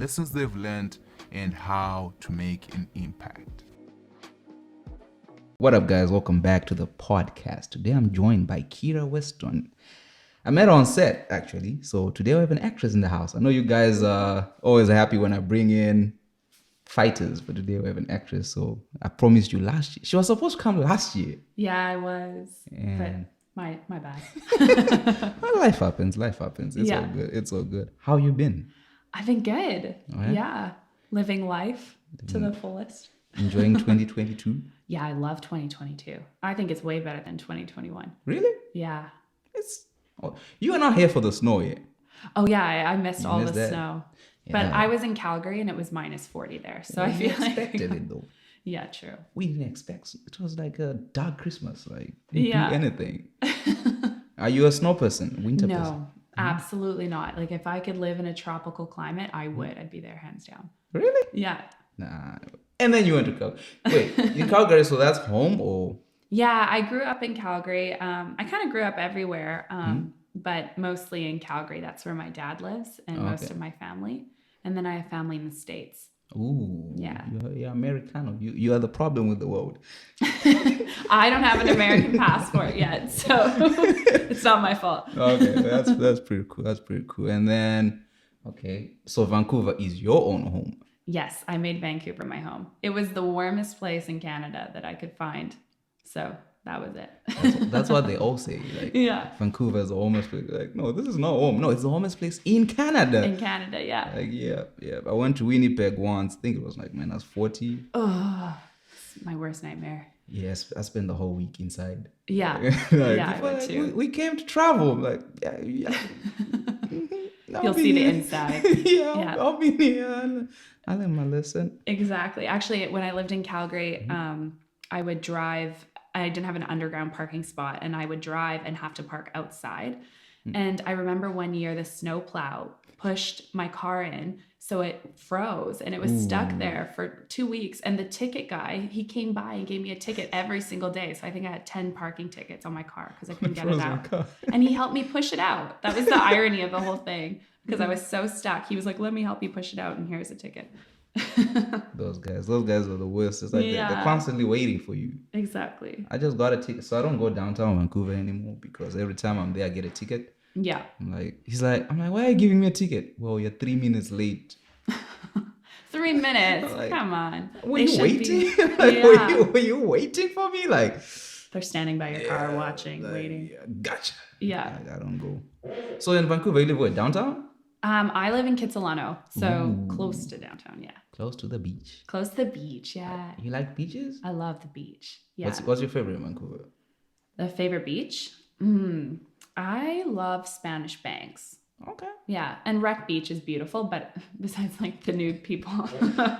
lessons they've learned, and how to make an impact. What up, guys? Welcome back to the podcast. Today I'm joined by Kyra Weston. I met her on set, actually. So today we have an actress in the house. I know you guys are always happy when I bring in fighters, but today we have an actress. So I promised you last year. She was supposed to come last year. Yeah, I was. And but my bad. well, life happens. It's all good. How you been? I've been good. Oh, yeah? Yeah. Living life to the fullest. Enjoying 2022? Yeah, I love 2022. I think it's way better than 2021. Really? Yeah. You are not here for the snow yet. Oh, yeah. I missed all the that. snow. Yeah. But I was in Calgary and it was minus 40 there. So I feel like... expected it, though. Yeah, true. We didn't expect it. Was like a dark Christmas. Like, didn't do anything. Are you a snow person? Winter person? No, absolutely not. Like, if I could live in a tropical climate, I would. I'd be there hands down. Really? Yeah. Nah. And then you went to Calgary. Wait, in Calgary, so that's home or? Yeah, I grew up in Calgary. I kind of grew up everywhere, but mostly in Calgary. That's where my dad lives and most of my family. And then I have family in the States. Ooh. Yeah. You're Americano. You are the problem with the world. I don't have an American passport yet, so it's not my fault. Okay, that's pretty cool. That's pretty cool. And then, so Vancouver is your own home. Yes, I made Vancouver my home. It was the warmest place in Canada that I could find. So that was it. That's what they all say. Like, yeah. Vancouver is the warmest place. Like, no, this is not home. No, it's the warmest place in Canada. In Canada, yeah. Like, yeah. I went to Winnipeg once. I think it was like minus 40. Oh, it's my worst nightmare. Yes, I spent the whole week inside. Yeah. I went too. We came to travel. Like, yeah. You'll see the inside. yeah, I'll be here. I learned my lesson. Exactly. Actually, when I lived in Calgary, I would drive. I didn't have an underground parking spot, and I would drive and have to park outside. And I remember one year the snowplow pushed my car in, so it froze, and it was stuck there for 2 weeks. And the ticket guy, he came by and gave me a ticket every single day. So I think I had 10 parking tickets on my car because I couldn't get it out. And he helped me push it out. That was the irony of the whole thing, because I was so stuck. He was like, "Let me help you push it out, and here's a ticket." Those guys are the worst. It's like they're constantly waiting for you. Exactly. I just got a ticket, so I don't go downtown Vancouver anymore because every time I'm there I get a ticket. Yeah. I'm like, why are you giving me a ticket? Well, you're 3 minutes late. 3 minutes? Like, come on. Were you waiting? Were you waiting for me? Like, they're standing by your car watching, waiting. Yeah, gotcha. Yeah. I don't go. So in Vancouver, you live where? Downtown? I live in Kitsilano, so close to downtown, yeah. Close to the beach. Close to the beach, yeah. You like beaches? I love the beach. Yeah. What's your favorite in Vancouver? The favorite beach? I love Spanish Banks. Okay. Yeah, and Wreck Beach is beautiful, but besides like the nude people.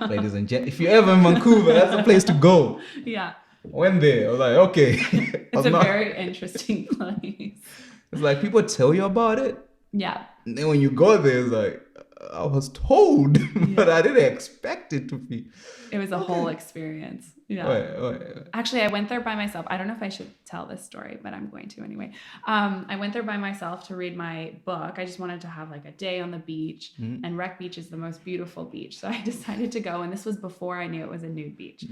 Ladies and gentlemen, if you're ever in Vancouver, that's the place to go. Yeah. When there, I was like, okay. It's a very interesting place. It's like people tell you about it. Yeah. And then when you go there, it's like, I was told, but I didn't expect it to be. It was a whole experience. Yeah. Wait. Actually, I went there by myself. I don't know if I should tell this story, but I'm going to anyway. I went there by myself to read my book. I just wanted to have like a day on the beach, and Wreck Beach is the most beautiful beach. So I decided to go, and this was before I knew it was a nude beach.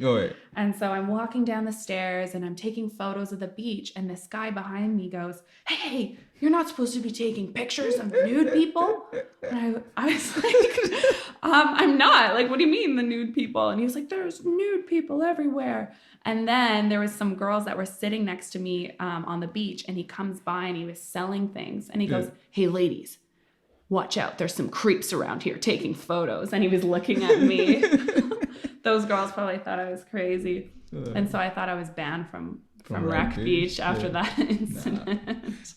And so I'm walking down the stairs and I'm taking photos of the beach, and this guy behind me goes, "Hey, you're not supposed to be taking pictures of nude people." And I was like, I'm not. Like, what do you mean the nude people? And he was like, "There's nude people everywhere." And then there was some girls that were sitting next to me on the beach, and he comes by and he was selling things. And he goes, "Hey, ladies, watch out. There's some creeps around here taking photos." And he was looking at me. Those girls probably thought I was crazy. And so I thought I was banned from Wreck Beach after that incident.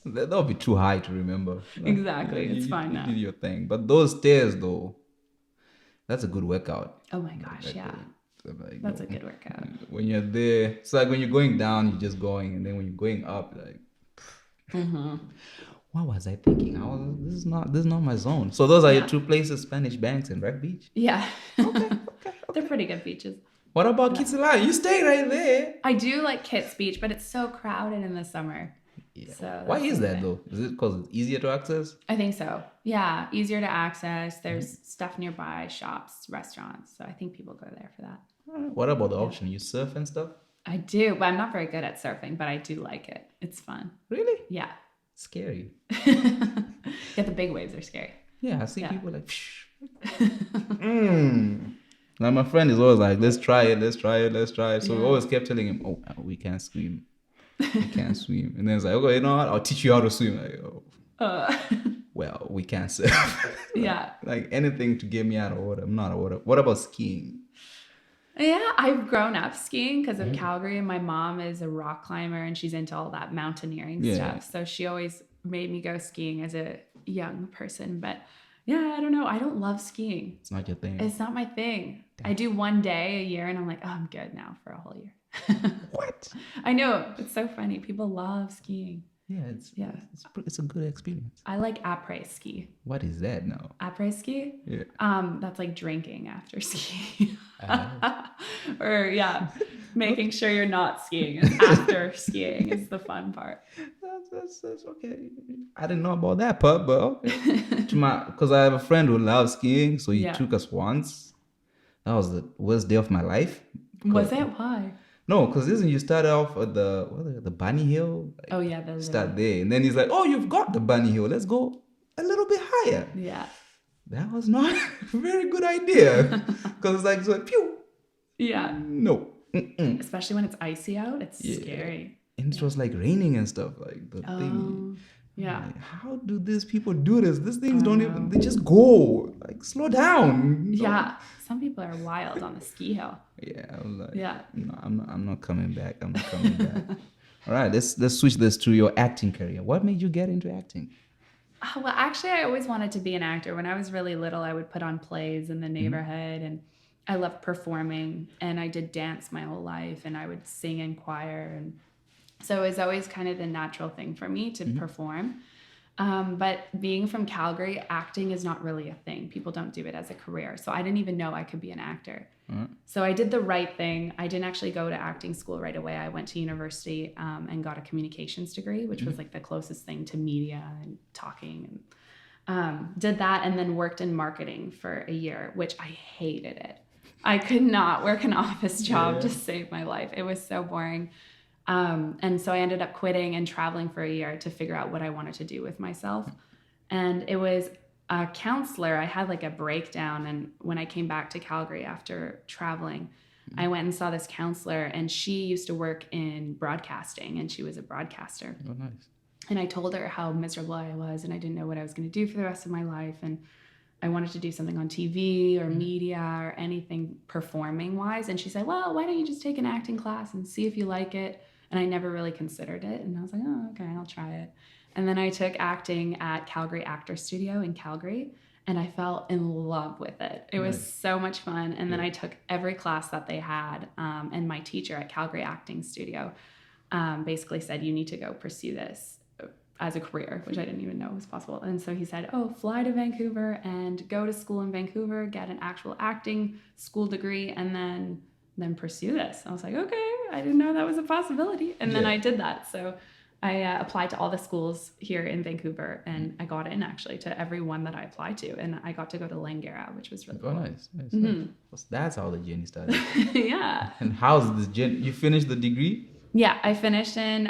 Nah. That'll be too high to remember. Exactly. It's fine now. You did your thing. But those stairs, though, that's a good workout. Oh my gosh, yeah. That's a good workout. When you're there, it's like when you're going down, you're just going. And then when you're going up, like... What was I thinking? This is not my zone. So those are your two places, Spanish Banks and Wreck Beach? Yeah. Okay. They're pretty good beaches. What about Kitsilano? You stay right there. I do like Kit's Beach, but it's so crowded in the summer. Yeah. So Why that's is that something. though? Is it because it's easier to access? I think so. Yeah, easier to access. There's stuff nearby, shops, restaurants. So I think people go there for that. What about the option? You surf and stuff? I do, but I'm not very good at surfing, but I do like it. It's fun. Really? Yeah. Scary. Yeah, the big waves are scary. Yeah, I see Yeah. people like, psh. Now my friend is always like, let's try it. So we Yeah. always kept telling him, oh, we can't swim. We can't swim. And then it's like, okay, you know what? I'll teach you how to swim. Like, oh, well, we can't surf. Yeah. Like anything to get me out of water. I'm not out of water. What about skiing? Yeah, I've grown up skiing because of Calgary, and my mom is a rock climber and she's into all that mountaineering stuff. So she always made me go skiing as a young person. But yeah, I don't know. I don't love skiing. It's not your thing. It's not my thing. I do one day a year and I'm like, oh, I'm good now for a whole year. What? I know. It's so funny. People love skiing. Yeah, it's a good experience. I like après ski. What is that now? Après ski? Yeah. That's like drinking after skiing. Or yeah, making sure you're not skiing is after skiing is the fun part. That's okay. I didn't know about that part, but okay. Because I have a friend who loves skiing, so he took us once. That was the worst day of my life. Was it? Why? No, because isn't you start off at the bunny hill? Like, Oh yeah, those start there, and then he's like, "Oh, you've got the bunny hill. Let's go a little bit higher." Yeah. That was not a very good idea because it's like, so, pew. Yeah. No. Mm-mm. Especially when it's icy out, it's scary. And it was like raining and stuff. Like the thing. Yeah. Like, how do these people do this? These things don't even. They just go. Like, slow down. Yeah. Some people are wild on the ski hill. Yeah. I was like, Yeah. No, I'm not coming back. I'm not coming back. All right. Let's switch this to your acting career. What made you get into acting? Well, actually, I always wanted to be an actor. When I was really little, I would put on plays in the neighborhood, and I loved performing, and I did dance my whole life, and I would sing in choir, and so it was always kind of the natural thing for me to perform. But being from Calgary, acting is not really a thing. People don't do it as a career, so I didn't even know I could be an actor. So I did the right thing. I didn't actually go to acting school right away. I went to university and got a communications degree, which was like the closest thing to media and talking. And did that and then worked in marketing for a year, which I hated it. I could not work an office job to save my life. It was so boring. And so I ended up quitting and traveling for a year to figure out what I wanted to do with myself. And it was a counselor. I had like a breakdown, and when I came back to Calgary after traveling, I went and saw this counselor, and she used to work in broadcasting, and she was a broadcaster. Oh, nice. And I told her how miserable I was, and I didn't know what I was going to do for the rest of my life, and I wanted to do something on TV or media or anything performing wise. And she said, well, why don't you just take an acting class and see if you like it? And I never really considered it. And I was like, oh, okay, I'll try it. And then I took acting at Calgary Actor Studio in Calgary, and I fell in love with it. It was so much fun. And then I took every class that they had. And my teacher at Calgary Acting Studio basically said, you need to go pursue this as a career, which I didn't even know was possible. And so he said, oh, fly to Vancouver and go to school in Vancouver, get an actual acting school degree, and then pursue this. I was like, okay, I didn't know that was a possibility. And then I did that. So I applied to all the schools here in Vancouver, and I got in actually to every one that I applied to. And I got to go to Langara, which was really cool. Nice. So that's how the journey started. Yeah. And how's this journey? You finished the degree? Yeah, I finished in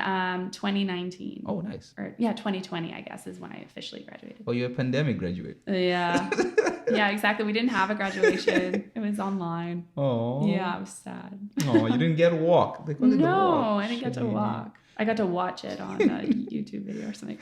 2019. Oh, nice. Or 2020, I guess, is when I officially graduated. Oh, you're a pandemic graduate. Yeah. Yeah, exactly. We didn't have a graduation. It was online. Oh. Yeah, I was sad. Oh, you didn't get to walk. They call it the walk. I didn't get to walk. I got to watch it on a YouTube video or something.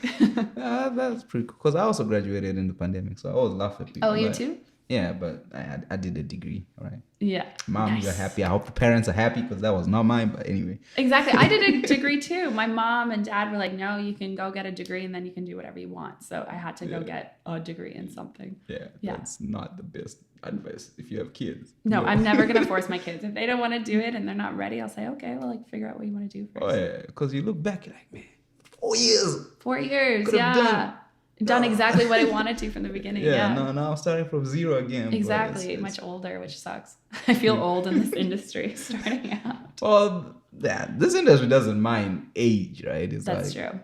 That's pretty cool. Because I also graduated in the pandemic, so I always laugh at people. Oh, you too? Yeah, but I did a degree, all right? Yeah. Mom, Nice. you're happy. I hope the parents are happy because that was not mine, but anyway. Exactly. I did a degree too. My mom and dad were like, no, you can go get a degree and then you can do whatever you want. So I had to go get a degree in something. Yeah, Yeah. that's not the best advice if you have kids. No, I'm never going to force my kids. If they don't want to do it and they're not ready, I'll say, okay, well, like figure out what you want to do first. Oh, yeah, because you look back, you're like, man, 4 years. 4 years, Could've yeah. Done exactly what I wanted to from the beginning. Yeah. No, I'm starting from zero again. but Exactly. it's- Much older, which sucks. I feel old in this industry starting out. Well, this industry doesn't mind age, right? It's That's like, true.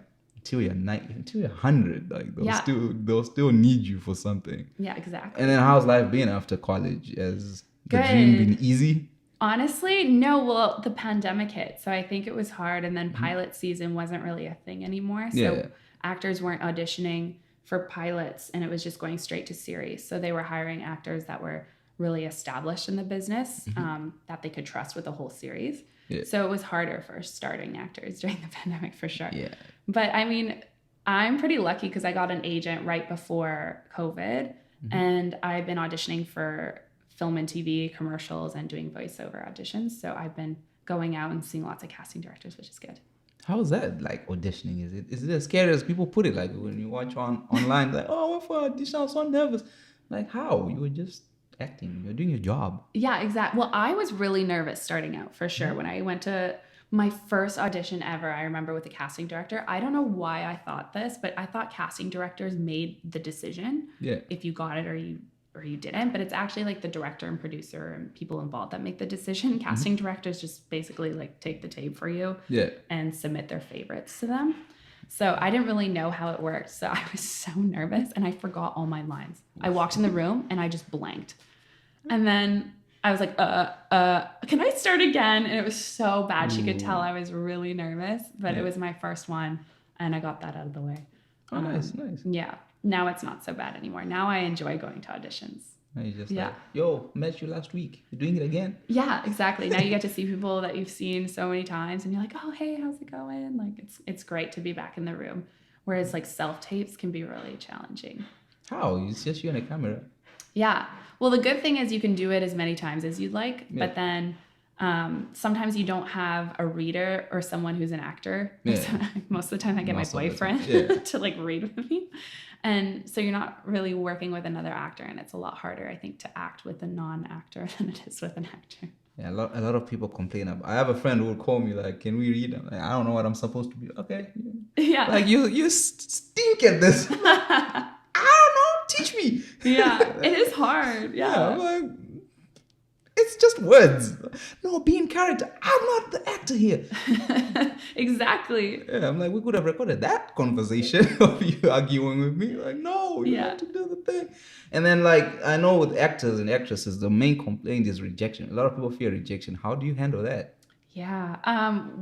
till you're 90, until you're 100. Like Yeah. they'll still need you for something. Yeah, exactly. And then how's life been after college? Has the dream Good. been easy? Honestly, no. Well, the pandemic hit, so I think it was hard. And then Mm-hmm. pilot season wasn't really a thing anymore. So Yeah. actors weren't auditioning for pilots, and it was just going straight to series. So they were hiring actors that were really established in the business, that they could trust with the whole series. Mm-hmm. Yeah. So it was harder for starting actors during the pandemic for sure. Yeah. But I mean, I'm pretty lucky because I got an agent right before COVID, Mm-hmm. and I've been auditioning for film and TV commercials and doing voiceover auditions. So I've been going out and seeing lots of casting directors, which is good. How is that like auditioning? Is it as scary as people put it? Like when you watch online, like, oh, I went for audition, I was so nervous. Like how? You were just acting. You're doing your job. Yeah, exactly. Well, I was really nervous starting out for sure. When I went to my first audition ever, I remember with the casting director. I don't know why I thought this, but I thought casting directors made the decision Yeah. if you got it or you didn't. But it's actually like the director and producer and people involved that make the decision. Casting directors just basically like take the tape for you Yeah. and submit their favorites to them. So I didn't really know how it worked. So I was so nervous and I forgot all my lines. I walked in the room and I just blanked. And then I was like, can I start again? And it was so bad. She could tell I was really nervous, but it was my first one and I got that out of the way. Oh, nice. Yeah. Now it's not so bad anymore. Now I enjoy going to auditions. And you just Yeah. like, yo, met you last week. You're doing it again? Yeah, exactly. Now you get to see people that you've seen so many times and you're like, oh, hey, how's it going? Like it's great to be back in the room. Whereas like self-tapes can be really challenging. How? It's just you and a camera. Yeah. Well, the good thing is you can do it as many times as you'd like, but then sometimes you don't have a reader or someone who's an actor. Yeah. So most of the time I get Most my of the time, boyfriend yeah. to like read with me. And so you're not really working with another actor, and it's a lot harder, I think, to act with a non-actor than it is with an actor. Yeah, a lot of people complain about. I have a friend who will call me like, "Can we read?" I'm like, I don't know what I'm supposed to be. Okay, Yeah. like you stink at this. I'm like, I don't know. Teach me. Yeah, it is hard. Yeah, I'm Yeah. like, it's just words. No, be in character. I'm not the actor here. Exactly. Yeah, I'm like, we could have recorded that conversation of you arguing with me. Like, no, you Yeah. have to do the thing. And then, like, I know with actors and actresses, the main complaint is rejection. A lot of people fear rejection. How do you handle that? Yeah.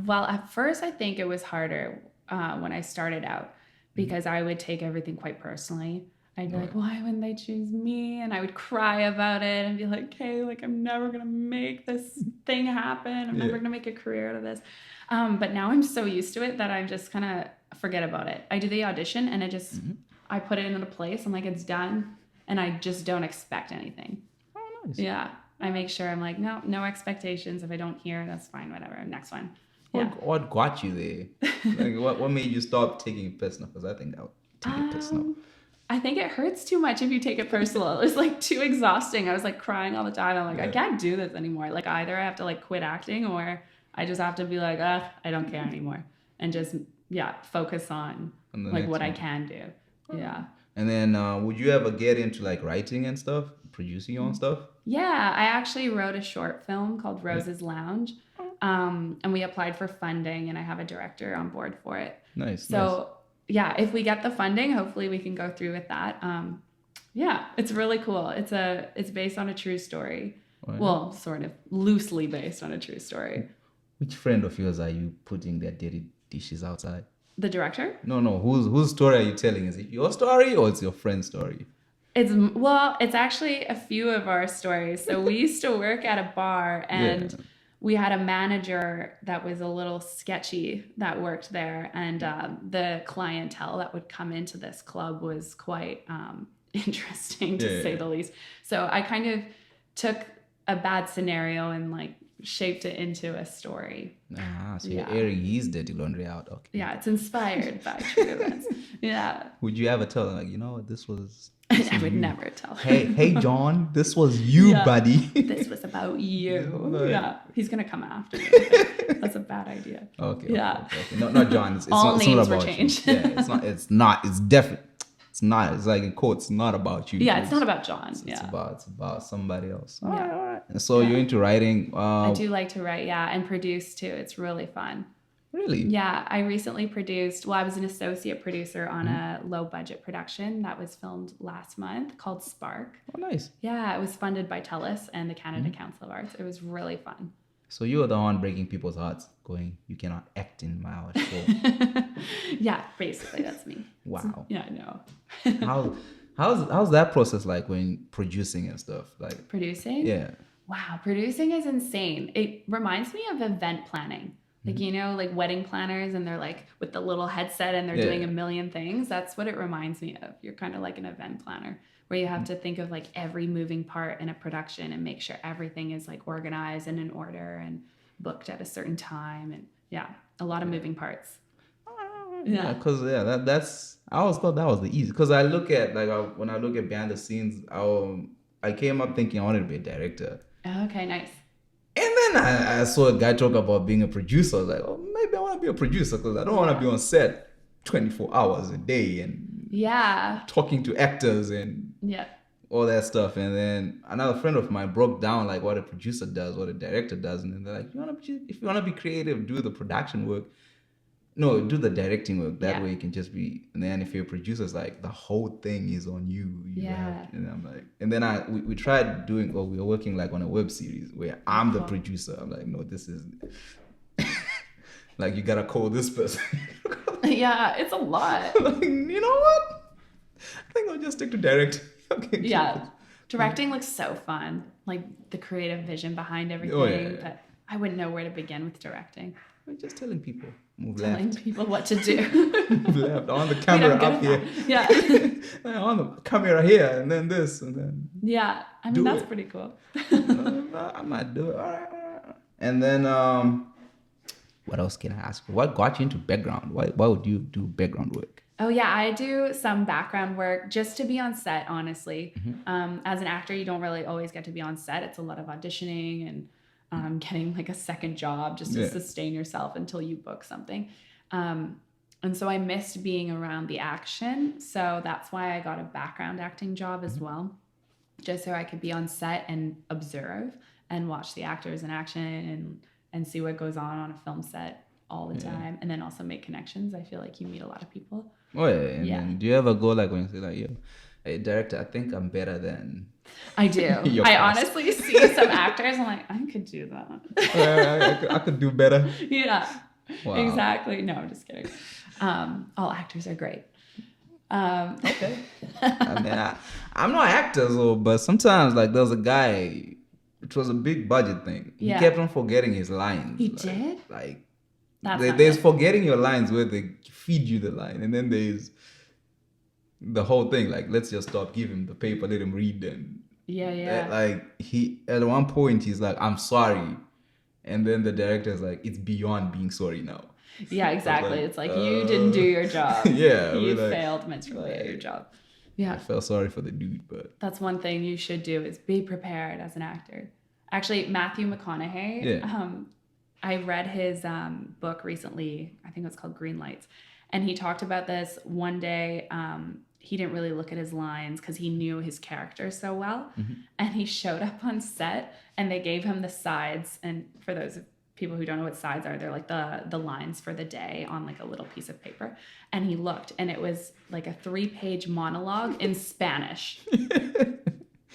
Well, at first, I think it was harder when I started out because I would take everything quite personally. I'd be like, why wouldn't they choose me? And I would cry about it and be like, hey, like, I'm never going to make this thing happen. I'm never going to make a career out of this. But now I'm so used to it that I'm just kind of forget about it. I do the audition and I put it into place. I'm like, it's done. And I just don't expect anything. Oh, nice. Yeah. I make sure I'm like, no expectations. If I don't hear, that's fine, whatever. Next one. Yeah. What got you there? Like, what made you stop taking it personal? Because I think I would take it personal. I think it hurts too much if you take it personal. It was like too exhausting. I was like crying all the time. I'm like, I can't do this anymore. Like either I have to like quit acting or I just have to be like, I don't care anymore. And just, focus on And the like next what I one. can do. Yeah. And then would you ever get into like writing and stuff? Producing your own stuff? Yeah, I actually wrote a short film called Rose's Lounge. And we applied for funding and I have a director on board for it. Nice. So yeah, if we get the funding, hopefully we can go through with that. Yeah, it's really cool. It's based on a true story. Wow. Well, sort of loosely based on a true story. Which friend of yours are you putting their dirty dishes outside? The director? No. Whose story are you telling? Is it your story or it's your friend's story? It's actually a few of our stories. So we used to work at a bar and we had a manager that was a little sketchy that worked there. And the clientele that would come into this club was quite interesting to say the least. So I kind of took a bad scenario and like shaped it into a story. So you're airing his dirty laundry out. Okay. Yeah, it's inspired by true events. Yeah. Would you ever tell them like, this was... I would never tell him. Hey, John, this was you, buddy. This was about you. Yeah. He's going to come after me. That's a bad idea. Okay. Yeah. Okay. No, not John. It's All not, names it's not were about changed. You. Yeah, it's not. It's definitely. It's not. It's like in quotes. Not about you. Yeah, it's not about John. It's about somebody else. Yeah. All right. And so you're into writing. I do like to write, and produce too. It's really fun. Really? Yeah, I recently produced, well, I was an associate producer on a low budget production that was filmed last month called Spark. Oh, nice. Yeah, it was funded by TELUS and the Canada Council of Arts. It was really fun. So you were the one breaking people's hearts, going, "You cannot act in our show." Yeah, basically that's me. Wow. Yeah, I know. How's that process like when producing and stuff? Like, Producing? yeah. Wow, producing is insane. It reminds me of event planning. Like, you know, like wedding planners and they're like with the little headset and they're doing a million things. That's what it reminds me of. You're kind of like an event planner where you have to think of like every moving part in a production and make sure everything is like organized and in order and booked at a certain time. And yeah, a lot of moving parts. Yeah, because that's I always thought that was the easy. Because I look at when I look at behind the scenes, I came up thinking I wanted to be a director. Okay, nice. And then I saw a guy talk about being a producer. I was like, oh, maybe I want to be a producer because I don't want to be on set 24 hours a day and talking to actors and all that stuff. And then another friend of mine broke down like what a producer does, what a director does, and then they're like, if you want to be creative, do the production work. No, do the directing work. That way you can just be. And then if you're a producer, it's like the whole thing is on you. And I'm like, and then we tried doing. Well, we were working like on a web series where I'm the producer. I'm like, no, this is like you gotta call this person. Yeah, it's a lot. Like, you know what? I think I'll just stick to directing. Okay. Yeah, directing looks so fun. Like the creative vision behind everything. But I wouldn't know where to begin with directing. We're just telling people. Telling people what to do. Move left. On the camera up here. Yeah. On the camera here, and then this, and then. Yeah, I mean that's pretty cool. I might do it. All right. And then, what else can I ask? What got you into background? Why would you do background work? Oh yeah, I do some background work just to be on set. Honestly, as an actor, you don't really always get to be on set. It's a lot of auditioning and. Getting like a second job just to sustain yourself until you book something. And so I missed being around the action. So that's why I got a background acting job as well, just so I could be on set and observe and watch the actors in action and see what goes on a film set all the time. And then also make connections. I feel like you meet a lot of people. Oh yeah. And then do you ever go like when you say like, yo, hey director, I think I'm better than I do. I honestly see some actors. I'm like, I could do that. I could do better. Yeah. Wow. Exactly. No, I'm just kidding. All actors are great. Okay. I mean, I'm not an actor, so, but sometimes like there was a guy. It was a big budget thing. He kept on forgetting his lines. He did. Like That's there's forgetting your lines where they feed you the line, and then there's the whole thing, like, let's just stop, give him the paper, let him read them. Like, he, at one point, he's like, I'm sorry. And then the director's like, it's beyond being sorry now. Yeah, exactly. It's like, you didn't do your job. You failed miserably at your job. Yeah. I felt sorry for the dude, but. That's one thing you should do is be prepared as an actor. Actually, Matthew McConaughey, I read his book recently. I think it was called Green Lights. And he talked about this one day. He didn't really look at his lines because he knew his character so well. And he showed up on set and they gave him the sides. And for those people who don't know what sides are, they're like the lines for the day on like a little piece of paper. And he looked and it was like a 3-page monologue in Spanish.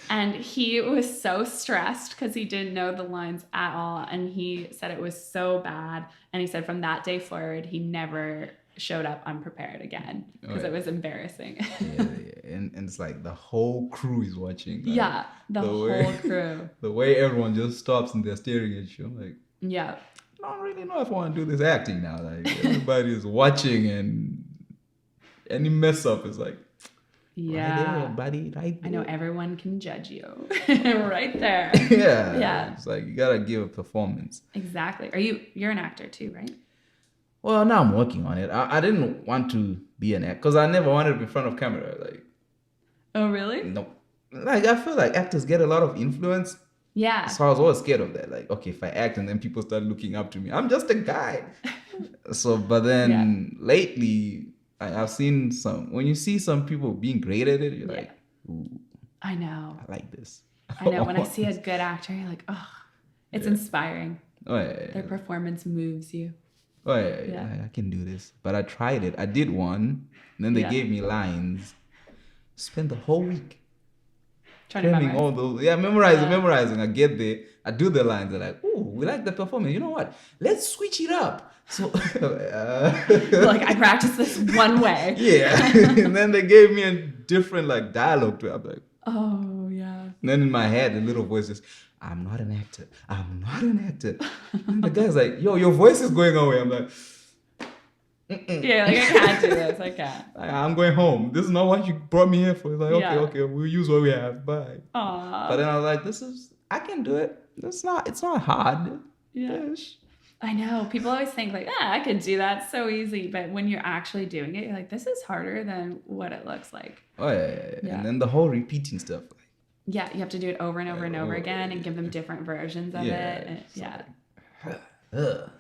And he was so stressed because he didn't know the lines at all. And he said it was so bad. And he said from that day forward, he never showed up unprepared again because it was embarrassing. And it's like the whole crew is watching. Like, the whole crew. The way everyone just stops and they're staring at you. I'm like, I don't really know if I want to do this acting now. Like everybody is watching and any mess up is like, right there, buddy, right there. I know everyone can judge you right there. It's like you gotta give a performance. Exactly. You're an actor too, right? Well, now I'm working on it. I didn't want to be an actor because I never wanted to be in front of camera. Like, oh really? No. Like I feel like actors get a lot of influence. Yeah. So I was always scared of that. Like, okay, if I act and then people start looking up to me, I'm just a guy. But then lately, I've seen when you see some people being great at it, you're like, ooh. I know. I like this. I know. When I see a good actor, you're like, oh, it's inspiring. Oh, yeah. Their performance moves you. Oh yeah, I can do this. But I tried it. I did one, and then they Yeah. gave me lines. Spent the whole week Trying to cramming memorize. all those. Yeah, memorizing, Yeah. memorizing. I get there, I do the lines. They're like, "Ooh, we like the performance. You know what? Let's switch it up." So, Like I practiced this one way. yeah, and then they gave me a different like dialogue to it. I'm like, Oh yeah. and then in my head, the little voice is, "I'm not an actor. I'm not an actor." And the guy's like, "Yo, your voice is going away." I'm like, Yeah, like I can't do this. I can't. I'm going home. This is not what you brought me here for. It's like, Yeah. okay, we'll use what we have. Bye. Aw. But then I was like, I can do it. It's not hard. Yeah. Ish. I know. People always think like, I could do that. It's so easy. But when you're actually doing it, you're like, this is harder than what it looks like. Oh yeah. Yeah. And then the whole repeating stuff. Like, Yeah, you have to do it over and over and over Oh, again and give them different versions of Yeah, it. And, yeah. ugh.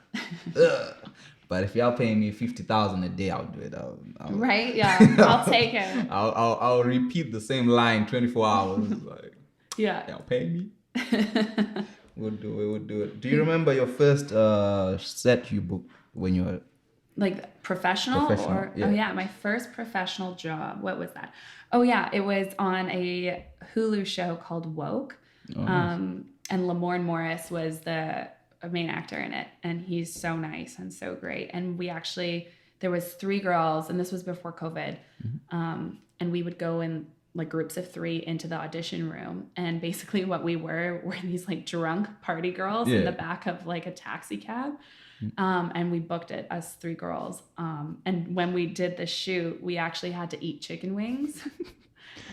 But if y'all paying me $50,000 a day, I'll do it. I'll Right? Yeah. I'll take it. I'll repeat the same line 24 hours. Like, Yeah. y'all pay me. We'll do it. Do you remember your first set you booked when you were Like professional, or yeah. oh yeah, my first professional job. What was that? Oh yeah, it was on a Hulu show called CWUK. Oh, nice. And Lamorne Morris was the main actor in it, and he's so nice and so great. And there was 3 girls, and this was before COVID. And we would go in like groups of 3 into the audition room, and basically what we were these like drunk party girls in the back of like a taxi cab. And we booked it as 3 girls. And when we did the shoot, we actually had to eat chicken wings.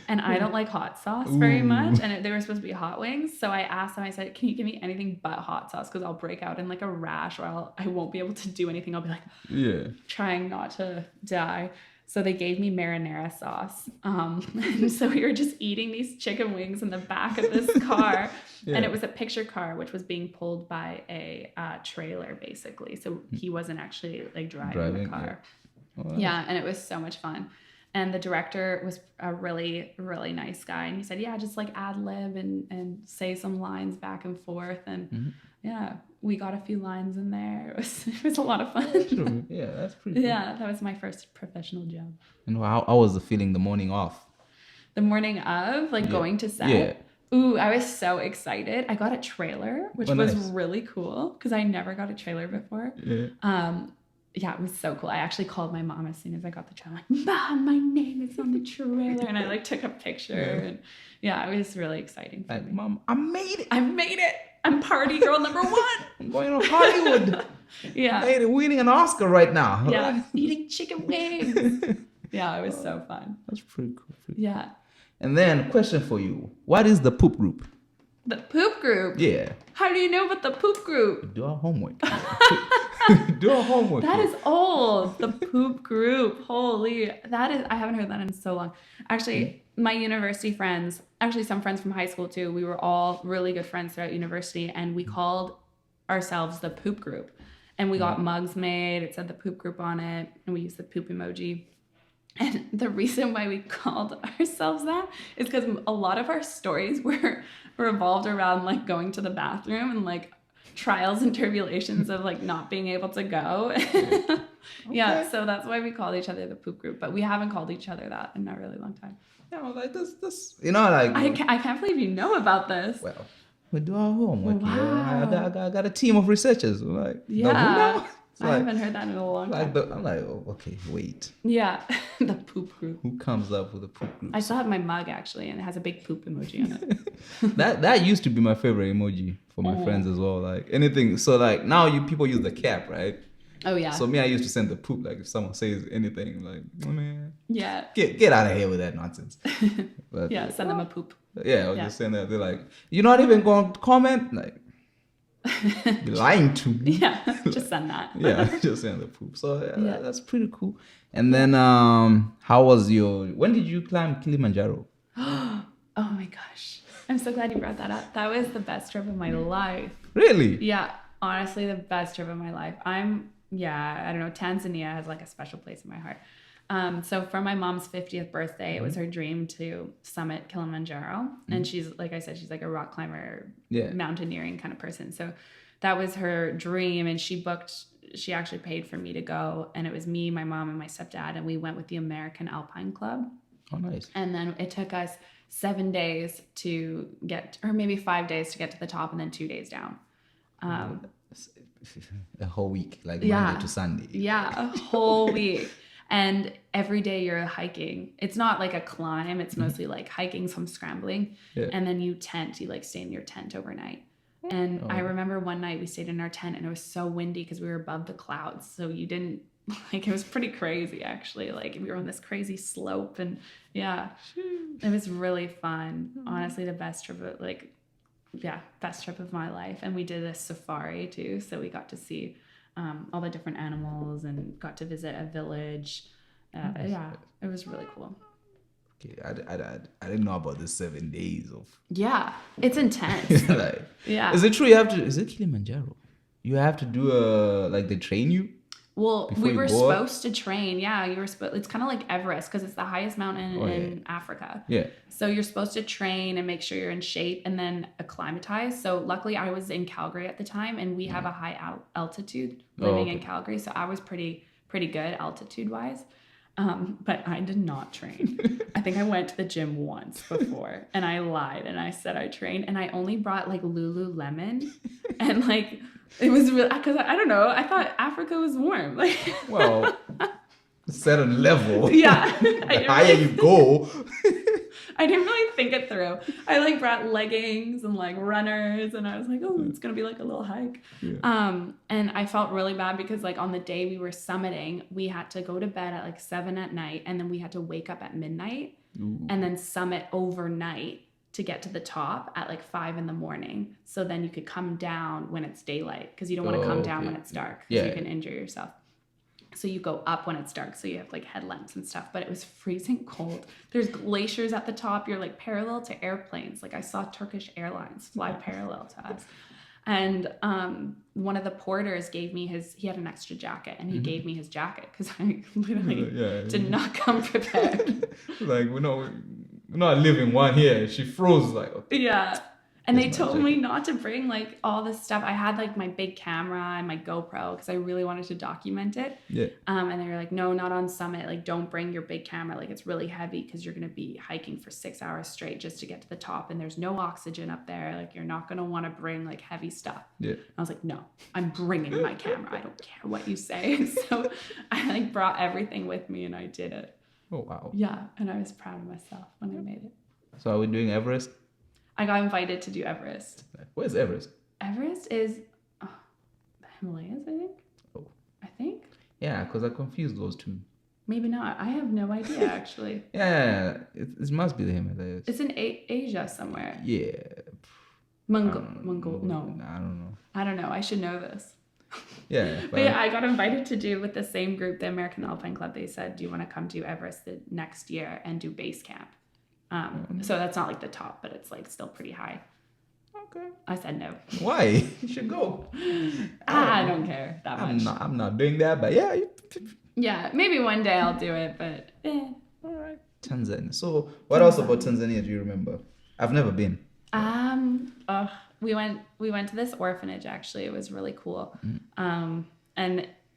And I don't like hot sauce very much. And they were supposed to be hot wings. So I asked them, I said, can you give me anything but hot sauce? Because I'll break out in like a rash, or I won't be able to do anything. I'll be like trying not to die. So they gave me marinara sauce. And so we were just eating these chicken wings in the back of this car. And it was a picture car, which was being pulled by a trailer, basically. So he wasn't actually like driving the car. Yeah. Oh, wow. Yeah, and it was so much fun. And the director was a really, really nice guy. And he said, yeah, just like ad lib and say some lines back and forth. And yeah, we got a few lines in there. It was a lot of fun. Yeah, that's pretty cool. Yeah, that was my first professional job. And how was the feeling the morning off? The morning of, like going to set. Yeah. Ooh, I was so excited. I got a trailer, which was nice. really cool because I never got a trailer before. Yeah, it was so cool. I actually called my mom as soon as I got the trailer. Like, Mom, my name is on the trailer. And I like took a picture. And yeah, it was really exciting for me. Mom, I made it. I made it. I'm party girl number 1. I'm going to Hollywood. Yeah. Hey, they're winning an Oscar right now. Yeah. Eating chicken wings. Yeah, it was so fun. That's pretty cool. Yeah. And then, question for you. What is the poop group? The poop group? Yeah. How do you know about the poop group? Do our homework. Do our homework. That is old. The poop group. Holy. I haven't heard that in so long. Actually, my university friends, actually some friends from high school too, we were all really good friends throughout university, and we called ourselves the poop group. And we got mugs made. It said the poop group on it, and we used the poop emoji. And the reason why we called ourselves that is because a lot of our stories were revolved around like going to the bathroom and like trials and tribulations of like not being able to go. Yeah, so that's why we called each other the poop group. But we haven't called each other that in a really long time. Yeah, like this. You know, like I can't believe you know about this. well, we do our homework. Wow. Yeah, I got a team of researchers. Like, Yeah. no, it's I like, haven't heard that in a long time. I'm like, oh, okay, wait. Yeah, the poop group. Who comes up with a poop group? I still have my mug actually, and it has a big poop emoji on it. that used to be my favorite emoji for my friends as well. Like anything. So like now people use the cap, right? Oh yeah. So me, I used to send the poop. Like if someone says anything, like, oh, man, Yeah. get out of here with that nonsense. But Yeah, send them a poop. yeah, I was just saying that. They're like, you're not even going to comment? Like, you're lying to me. Yeah, just send that. Yeah, just saying the poop. So Yeah. that's pretty cool. And then how was when did you climb Kilimanjaro? Oh my gosh. I'm so glad you brought that up. That was the best trip of my life. Really? Yeah, honestly, the best trip of my life. I don't know, Tanzania has like a special place in my heart. So for my mom's 50th birthday, it was her dream to summit Kilimanjaro. And she's, like I said, she's like a rock climber, mountaineering kind of person. So that was her dream. And she booked she actually paid for me to go, and it was me, my mom, and my stepdad, and we went with the American Alpine Club. Oh, nice. And then it took us 7 days to get, or maybe 5 days to get to the top, and then 2 days down. A whole week, like Yeah. Monday to Sunday. Yeah, a whole week. And every day you're hiking. It's not like a climb. It's mostly like hiking, some scrambling. Yeah. And then you like stay in your tent overnight. And I remember one night we stayed in our tent and it was so windy because we were above the clouds. So you didn't, like, it was pretty crazy actually. Like we were on this crazy slope and yeah, it was really fun. Honestly, the best trip of my life. And we did a safari too. So we got to see all the different animals and got to visit a village. Yeah, it was really cool. Okay, I didn't know about the 7 days of. Yeah, it's intense. Like, Yeah. Is it true you have to? Is it Kilimanjaro? You have to do like they train you. Well, Before we you were go up? supposed to train. Yeah, you were supposed. It's kind of like Everest because it's the highest mountain in Africa. Yeah. So you're supposed to train and make sure you're in shape and then acclimatize. So luckily I was in Calgary at the time and we have a high altitude living in Calgary. So I was pretty good altitude wise. But I did not train. I think I went to the gym once before and I lied and I said I trained and I only brought like Lululemon and like it was really, because I don't know, I thought Africa was warm. Like, Well, certain level. yeah. The higher you go. I didn't really think it through. I like brought leggings and like runners and I was like, oh, it's going to be like a little hike. Yeah. And I felt really bad because like on the day we were summiting, we had to go to bed at like 7 at night and then we had to wake up at midnight and then summit overnight to get to the top at like 5 in the morning. So then you could come down when it's daylight because you don't want to come down when it's dark because you can injure yourself. So you go up when it's dark. So you have like headlamps and stuff, but it was freezing cold. There's glaciers at the top. You're like parallel to airplanes. Like I saw Turkish Airlines fly parallel to us. And one of the porters gave me he had an extra jacket and he gave me his jacket because I literally did not come prepared. Like, we're not living one here. She froze like. Okay. Yeah. And they Here's my told me jacket. not to bring like all this stuff. I had like my big camera and my GoPro because I really wanted to document it. Yeah. And they were like, no, not on summit. Like, don't bring your big camera. Like, it's really heavy because you're going to be hiking for 6 hours straight just to get to the top. And there's no oxygen up there. Like, you're not going to want to bring like heavy stuff. Yeah. I was like, no, I'm bringing my camera. I don't care what you say. So I like brought everything with me and I did it. Oh, wow. Yeah. And I was proud of myself when I made it. So are we doing Everest? I got invited to do Everest. Where's Everest? Everest is the Himalayas, I think. Oh. I think. Yeah, because I confused those two. Maybe not. I have no idea, actually. Yeah, it must be the Himalayas. It's in Asia somewhere. Yeah. Mongol. No. No. I don't know. I don't know. I should know this. Yeah. But yeah, I got invited to do with the same group, the American Alpine Club. They said, do you want to come to Everest the next year and do base camp? So that's not like the top, but it's like still pretty high. Okay. I said no. Why? You should go. I don't care that much. I'm not doing that, but yeah. Yeah, maybe one day I'll do it, but All right. Tanzania. So what else about Tanzania do you remember? I've never been. We went to this orphanage actually. It was really cool. And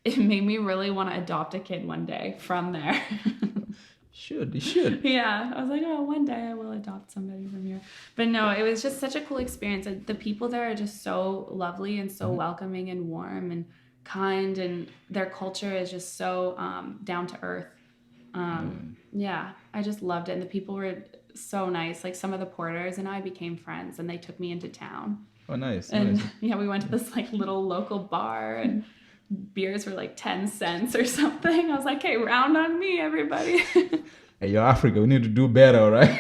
it made me really want to adopt a kid one day from there. You should. Yeah, I was like, oh, one day I will adopt somebody from here. But no, it was just such a cool experience. The people there are just so lovely and so welcoming and warm and kind, and their culture is just so down to earth. Yeah, I just loved it. And the people were so nice. Like some of the porters and I became friends and they took me into town. Oh, nice. And Nice. yeah, we went to this like little local bar and beers were like 10 cents or something. I was like, hey, round on me, everybody. Hey, yo, Africa, we need to do better, all right?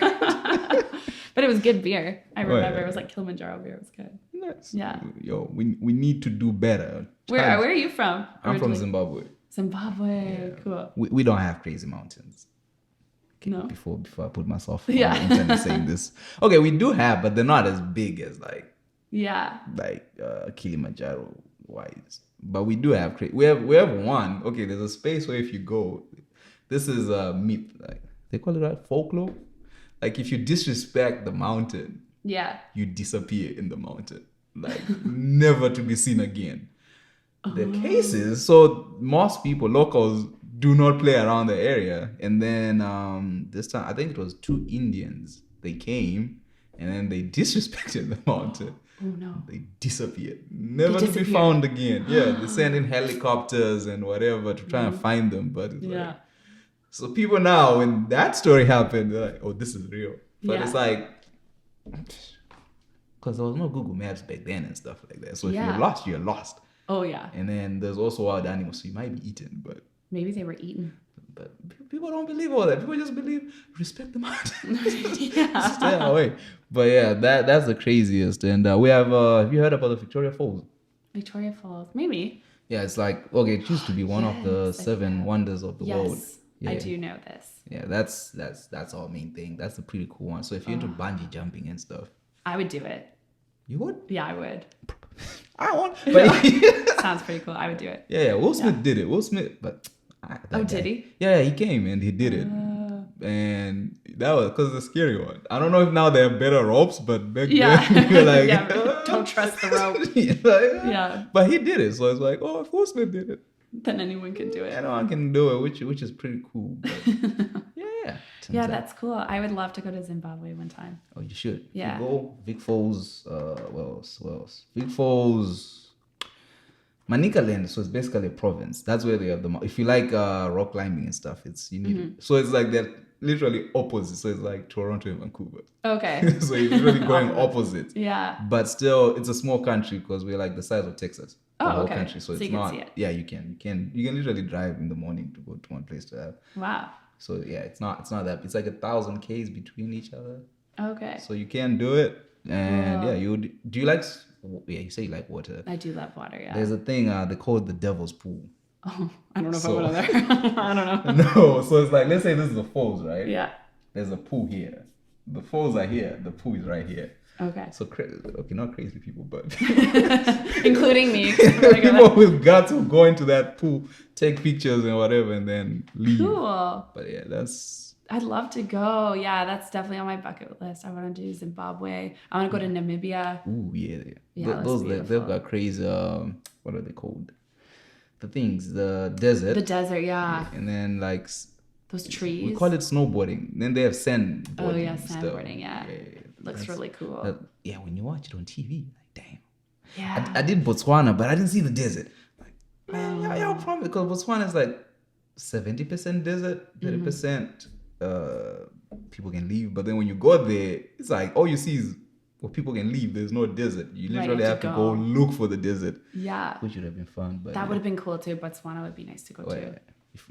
But it was good beer. I remember yeah. it was like Kilimanjaro beer. It was good. Nice. Yeah. Yo, we need to do better. Where are you from? I'm from originally? Zimbabwe. Zimbabwe. Cool. We don't have crazy mountains. Okay, No. Before I put myself Yeah. on the internet saying this. Okay, we do have, but they're not as big as like Yeah. Kilimanjaro wise. But we do have we have one. Okay, there's a space where if you go, this is myth, like they call it right, folklore. Like if you disrespect the mountain, Yeah. you disappear in the mountain, like never to be seen again. the cases. So most people, locals, do not play around the area. And then this time, I think it was 2 Indians. They came and then they disrespected the mountain. Oh no. They disappeared, never to be found again. Yeah, they sent in helicopters and whatever to try and find them. But it's like, so people now, when that story happened, they're like, oh, this is real. But it's like, because there was no Google Maps back then and stuff like that. So if you're lost, you're lost. Oh yeah. And then there's also wild animals, so you might be eaten, but maybe they were eaten. But people don't believe all that. People just believe respect the mountain. Yeah. Stay away. But yeah, that's the craziest. And we have you heard about the Victoria Falls? Victoria Falls, maybe. Yeah, it's like, okay, it used to be one of the 7 wonders of the world. Yeah. I do know this. Yeah, that's our main thing. That's a pretty cool one. So if you're into bungee jumping and stuff, I would do it. You would? Yeah, I would. I won't. But sounds pretty cool. I would do it. Yeah. Will Smith did it. Will Smith, but did he? Yeah, he came and he did it, and that was because it's a scary one. I don't know if now they have better ropes, but back then you're like, don't trust the rope. Like, but he did it, so it's like, oh, if Will Smith did it, then anyone can do it. Anyone can do it, which is pretty cool. But yeah, that's cool. I would love to go to Zimbabwe one time. Oh, you should. Yeah. You go Vic Falls. Where else? Vic Falls. Manicaland, so it's basically a province. That's where they have the. If you like rock climbing and stuff, you need it. So it's like they're literally opposite. So it's like Toronto and Vancouver. Okay. So you're literally going opposite. Yeah. But still, it's a small country because we're like the size of Texas. The whole okay. country. So it's you not. Can see it. Yeah, you can literally drive in the morning to go to one place to have. Wow. So yeah, it's not that. It's like 1,000 k's between each other. Okay. So you can do it, and do you like? Yeah, you say you like water. I do love water. Yeah. There's a thing they call it the devil's pool. Oh, I don't know if I went there. I don't know. No, so it's like, let's say this is the falls, right? Yeah. There's a pool here. The falls are here. The pool is right here. Okay. So not crazy people, but including me. People with guts who go into that pool, take pictures and whatever, and then leave. Cool. But yeah, I'd love to go. Yeah, that's definitely on my bucket list. I want to do Zimbabwe. I want to go to Namibia. Ooh, yeah. Those they've got crazy. What are they called? The things, the desert. The desert, yeah. And then like those trees. We call it snowboarding. Then they have sandboarding. Oh yeah, sandboarding. Yeah. Looks really cool. When you watch it on TV, like damn. Yeah. I did Botswana, but I didn't see the desert. Like, man, y'all probably because Botswana is like 70% desert, 30% people can leave. But then when you go there, it's like all you see is people can leave. There's no desert. You literally have to go look for the desert. Yeah. Which would have been fun. But that would have been cool too. Botswana would be nice to go to.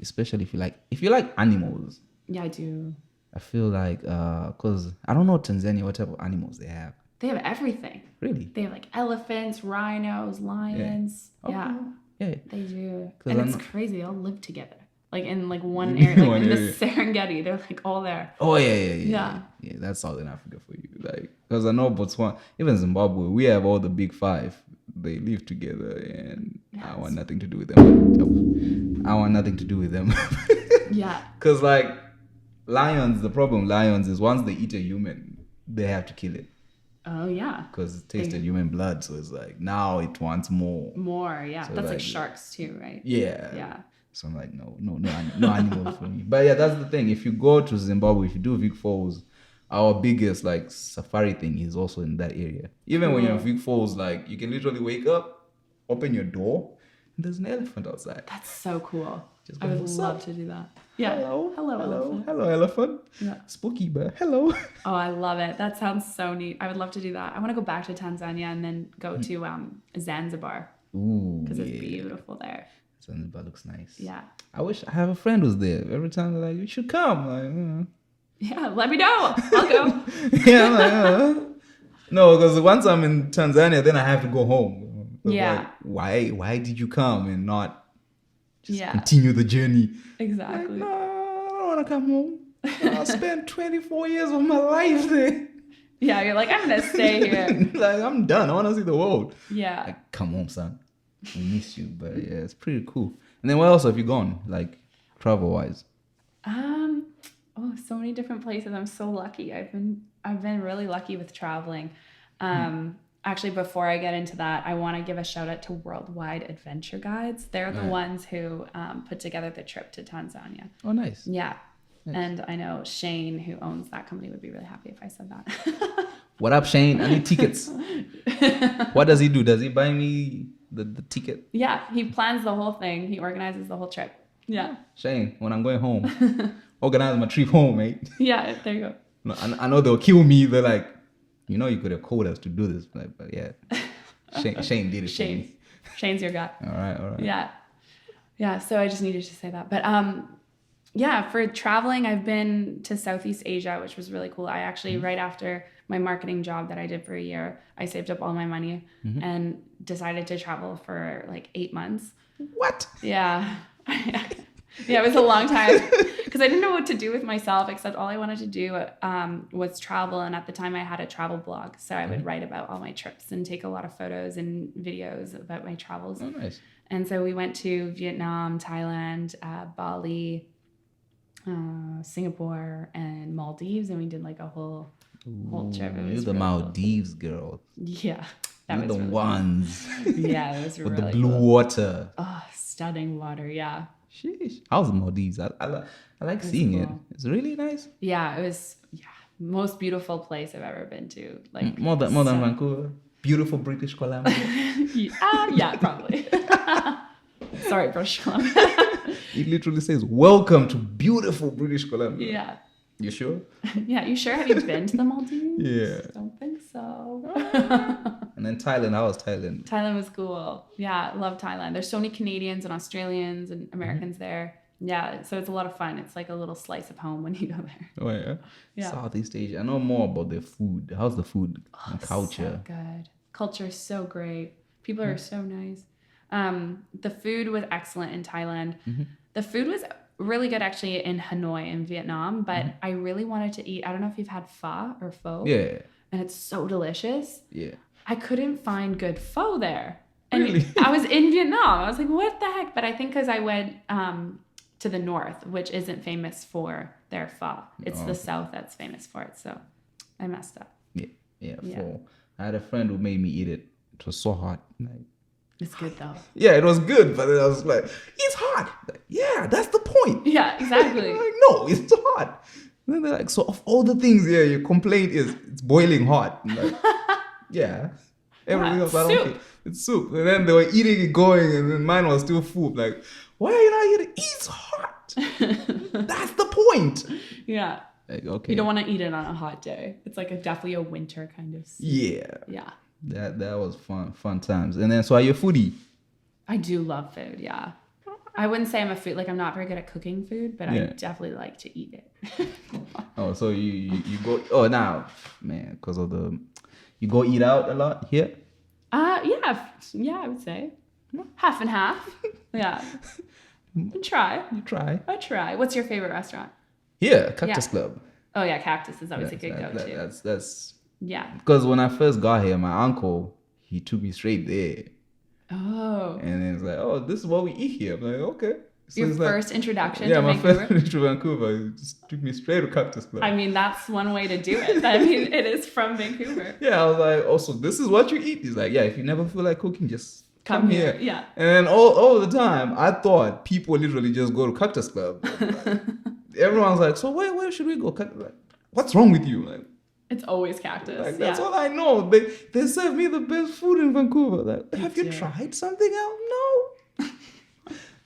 Especially if you like animals. Yeah, I do. I feel like because I don't know Tanzania what type of animals they have. They have everything. Really? They have like elephants, rhinos, lions. Yeah. Yeah. They do. And it's crazy. They all live together. Like in like one area, like in the Serengeti, they're like all there. Oh yeah. That's Southern Africa for you, like because I know Botswana, even Zimbabwe, we have all the big 5. They live together, and I want nothing to do with them. Yeah. Because like lions, the problem with lions is once they eat a human, they have to kill it. Oh yeah. Because it tasted human blood, so it's like now it wants more. More, yeah. So that's like sharks too, right? Yeah. Yeah. So I'm like, no animals for me. But yeah, that's the thing. If you go to Zimbabwe, if you do Vic Falls, our biggest like safari thing is also in that area. Even when you're in Vic Falls, like you can literally wake up, open your door, and there's an elephant outside. That's so cool. Just I would love to do that. Yeah. Hello, elephant. Yeah. Spooky, but hello. Oh, I love it. That sounds so neat. I would love to do that. I want to go back to Tanzania and then go to Zanzibar. Ooh, because it's beautiful there. Zanzibar looks nice. Yeah. I wish I have a friend who's there. Every time they're like, you should come. Like, yeah, let me know. I'll go. Yeah, I'm like, no, because once I'm in Tanzania, then I have to go home. Yeah. Like, why did you come and not just continue the journey? Exactly. Like, no, I don't want to come home. I spent 24 years of my life there. Yeah, you're like, I'm going to stay here. Like, I'm done. I want to see the world. Yeah. Like, come home, son. We miss you. But yeah, it's pretty cool. And then where else have you gone? Like, travel-wise? So many different places. I'm so lucky. I've been really lucky with traveling. actually, before I get into that, I want to give a shout out to Worldwide Adventure Guides. They're the ones who put together the trip to Tanzania. Oh, nice. Yeah. Nice. And I know Shane, who owns that company, would be really happy if I said that. What up, Shane? I need tickets. What does he do? Does he buy me the ticket? Yeah, he plans the whole thing. He organizes the whole trip. Yeah. Shane, when I'm going home, organize my trip home, mate. Yeah, there you go. No, I know they'll kill me. They're like, you know, you could have called us to do this. But yeah, Shane did it for me. Shane's your guy. All right. Yeah. So I just needed to say that. But yeah, for traveling, I've been to Southeast Asia, which was really cool. I actually, right after my marketing job that I did for a year, I saved up all my money and decided to travel for like 8 months. What? Yeah. Yeah, it was a long time because I didn't know what to do with myself, except all I wanted to do was travel. And at the time I had a travel blog. So I would write about all my trips and take a lot of photos and videos about my travels. Oh, nice. And so we went to Vietnam, Thailand, Bali, Singapore, and Maldives. And we did like a whole trip. It was You're the really Maldives girl. cool. Yeah. You're the really ones. Cool. Yeah, it was with really the blue cool. water. Oh, stunning water. Yeah. Sheesh. How's the Maldives? I like seeing it. cool. It's really nice. Yeah, it was most beautiful place I've ever been to. Like More than Vancouver. Beautiful British Columbia. yeah, probably. Sorry, British Columbia. It literally says, "Welcome to beautiful British Columbia." Yeah. You sure? Yeah, you sure? Have you been to the Maldives? Yeah. Don't think so. And then Thailand. How was Thailand? Thailand was cool. Yeah, I love Thailand. There's so many Canadians and Australians and Americans there. Yeah, so it's a lot of fun. It's like a little slice of home when you go there. Oh yeah. Yeah. Southeast Asia. I know more about their food. How's the food and culture? So good. Culture is so great. People are so nice. The food was excellent in Thailand. The food was really good actually in Hanoi in Vietnam, but I really wanted to eat. I don't know if you've had pho. Yeah. And it's so delicious. Yeah. I couldn't find good pho there. And Really? I was in Vietnam. I was like, what the heck? But I think because I went to the north, which isn't famous for their pho. It's the south that's famous for it. So I messed up. Yeah. Pho. I had a friend who made me eat it. It was so hot. Like, It's good though. yeah, it was good, but then I was like, it's hot. Like, yeah, that's the point. Yeah, exactly. Like, no, it's hot. And then they're like, so of all the things here, your complaint is it's boiling hot. I'm like, yeah. Everything else, I don't care. It's soup. And then they were eating it going, and then mine was still food. Like, why are you not eating? It's hot. That's the point. Yeah. Like, okay. You don't want to eat it on a hot day. It's like definitely a winter kind of soup. Yeah. Yeah. That was fun times. And then, so are you a foodie? I do love food, yeah. I wouldn't say I'm a food, like I'm not very good at cooking food, but I definitely like to eat it. Oh, so you go, oh, now, man, because of you go eat out a lot here? Yeah, I would say. Half and half. Yeah. Try. You try. I try. What's your favorite restaurant? Yeah, Cactus Club. Oh yeah, Cactus is always a good go-to. That's yeah. Because when I first got here, my uncle, he took me straight there. Oh. And then it's like, oh, this is what we eat here. I'm like, okay. So your it's first like, introduction to Vancouver? Yeah, my first introduction to Vancouver. He just took me straight to Cactus Club. I mean, that's one way to do it. I mean, it is from Vancouver. Yeah, I was like, oh, so this is what you eat? He's like, yeah, if you never feel like cooking, just come here. Yeah. And then all the time, I thought people literally just go to Cactus Club. Everyone's like, so where should we go? Like, what's wrong with you? Like, it's always Cactus. Like, that's all I know. They serve me the best food in Vancouver. Like, have you tried something else? No.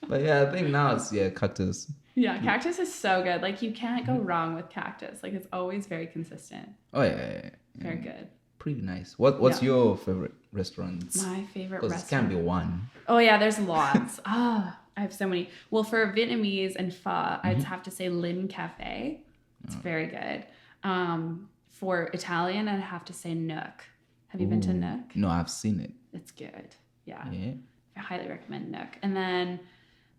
But yeah, I think now it's Cactus. Yeah, Cactus is so good. Like you can't go wrong with Cactus. Like it's always very consistent. Oh yeah. Very good. Pretty nice. What's your favorite restaurant? My favorite restaurant. Because it can't be one. Oh yeah, there's lots. I have so many. Well, for Vietnamese and pho, I'd have to say Lin Cafe. It's very good. For Italian, I'd have to say Nook. Have you been to Nook? No, I've seen it. It's good. Yeah. I highly recommend Nook. And then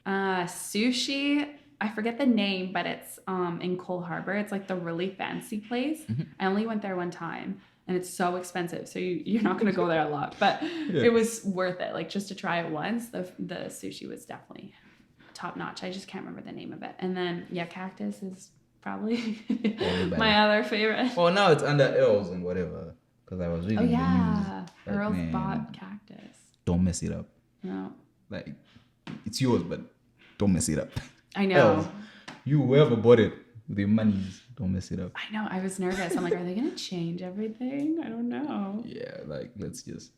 sushi, I forget the name, but it's in Cole Harbor. It's like the really fancy place. I only went there one time and it's so expensive. So you're not going to go there a lot, but it was worth it. Like just to try it once, the sushi was definitely top notch. I just can't remember the name of it. And then, Cactus is probably my other favorite. Oh, now it's under L's and whatever. because I was reading Oh the news. yeah, Like, Earl's man, bought cactus. don't mess it up. No, Like, it's yours, but don't mess it up. I know. Else, you whoever bought it with your monies, don't mess it up. I know. I was nervous. I'm like, are they gonna change everything? I don't know. Yeah, like let's just.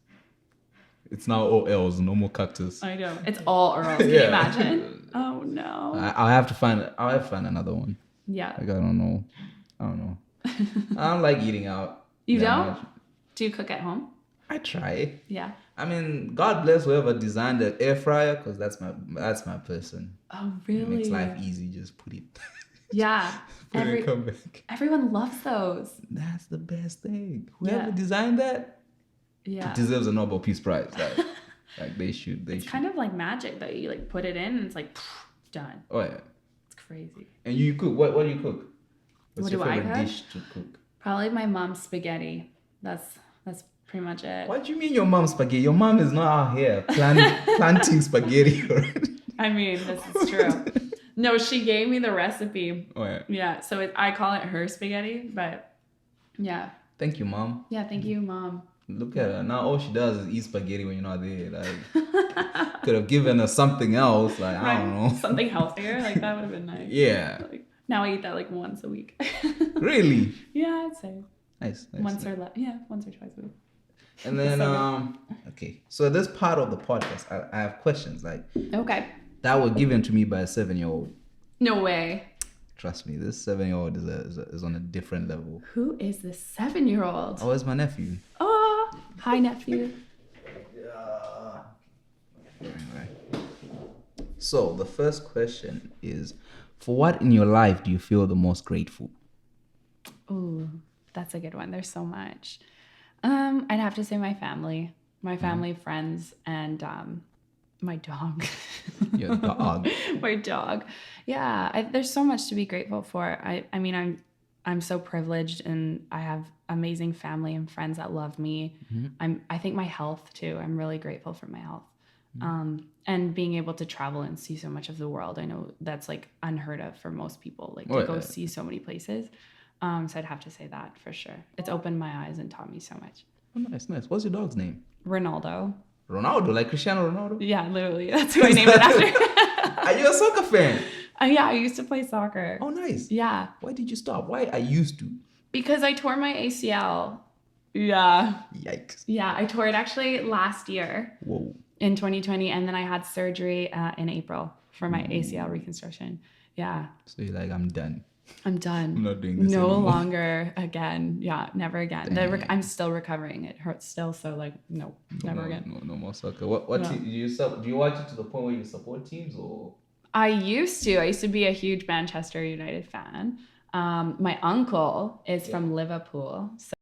It's now all L's, no more cactus. I know. It's all Earls. Can you imagine? Oh no. I'll have to find. I'll have to find another one. Yeah. Like I don't know. I don't like eating out. You that don't? much. Do you cook at home? I try. Yeah. I mean, God bless whoever designed the air fryer, because that's my person. Oh It really? makes life easy. Just put it. Yeah. Put it, come back. Everyone loves those. That's the best thing. Whoever Yeah. designed that Yeah. deserves a Nobel Peace Prize. Like they should. They It's should. kind of like magic that you like put it in and it's like done. Oh yeah. It's crazy. And you cook. What do you cook? What's What your do I favorite cook? dish to cook? Probably my mom's spaghetti. That's pretty much it. What do you mean your mom's spaghetti? Your mom is not out here planting spaghetti. I mean, this is true. No, she gave me the recipe. Oh yeah. Yeah, so I call it her spaghetti, but yeah. Thank you, mom. Yeah, thank you, Mom. Look at her. Now all she does is eat spaghetti when you're not there. Like could have given her something else. Like I don't know. Something healthier, like that would have been nice. Yeah. Like, now I eat that like once a week. Really? Yeah, I'd say. Nice. Once or once or twice a week. And then So okay. So this part of the podcast, I have questions like Okay. that were given to me by a 7-year-old. No way. Trust me, this 7-year-old is on a different level. Who is this 7-year-old? Oh, it's my nephew. Oh, hi nephew. Yeah. Anyway. So the first question is, for what in your life do you feel the most grateful? Ooh, that's a good one. There's so much. I'd have to say my family, friends, and my dog. Your dog. My dog. Yeah, there's so much to be grateful for. I mean, I'm so privileged, and I have amazing family and friends that love me. I think my health too. I'm really grateful for my health. And being able to travel and see so much of the world. I know that's like unheard of for most people, like to go see so many places. So I'd have to say that for sure. It's opened my eyes and taught me so much. Oh, nice. What's your dog's name? Ronaldo. Ronaldo, like Cristiano Ronaldo? Yeah, literally. That's who I named it after. Are you a soccer fan? Yeah, I used to play soccer. Oh, nice. Yeah. Why did you stop? Why I used to? Because I tore my ACL. Yeah. Yikes. Yeah, I tore it actually last year. Whoa. In 2020, and then I had surgery in April for my ACL reconstruction. Yeah. So you're like, I'm done. I'm done. I'm not doing this no anymore. longer again. Yeah, never again. I'm still recovering. It hurts still, so like no, never again. No more soccer. What No. do you watch it to the point where you support teams or? I used to be a huge Manchester United fan. My uncle is from Liverpool, so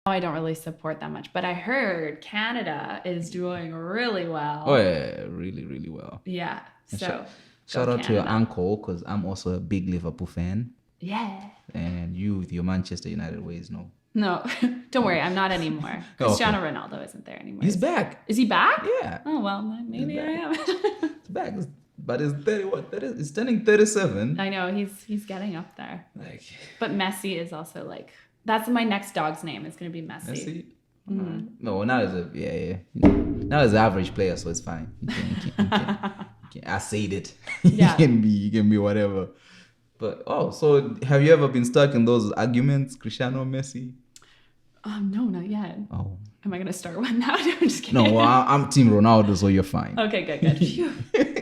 I don't really support that much. But I heard Canada is doing really well. Oh yeah, really, really well. Yeah. So Shout go out to your Canada. uncle, because I'm also a big Liverpool fan. Yeah. And you with your Manchester United ways, no. No, don't worry. I'm not anymore. Okay. Cristiano Ronaldo isn't there anymore. He's back. Is he back? Yeah. Oh well, then maybe I am. He's back. But it's 30. It's turning 37. I know he's getting up there. Like But Messi is also like, that's my next dog's name. It's gonna be Messi. Messi. Mm-hmm. No, now he's now he's an average player, so it's fine. He can, I said it. Yeah. He can be whatever. But so have you ever been stuck in those arguments, Cristiano Messi? No, not yet. Oh. Am I gonna start one now? I'm just kidding. No, I'm Team Ronaldo, so you're fine. Okay, good. Phew.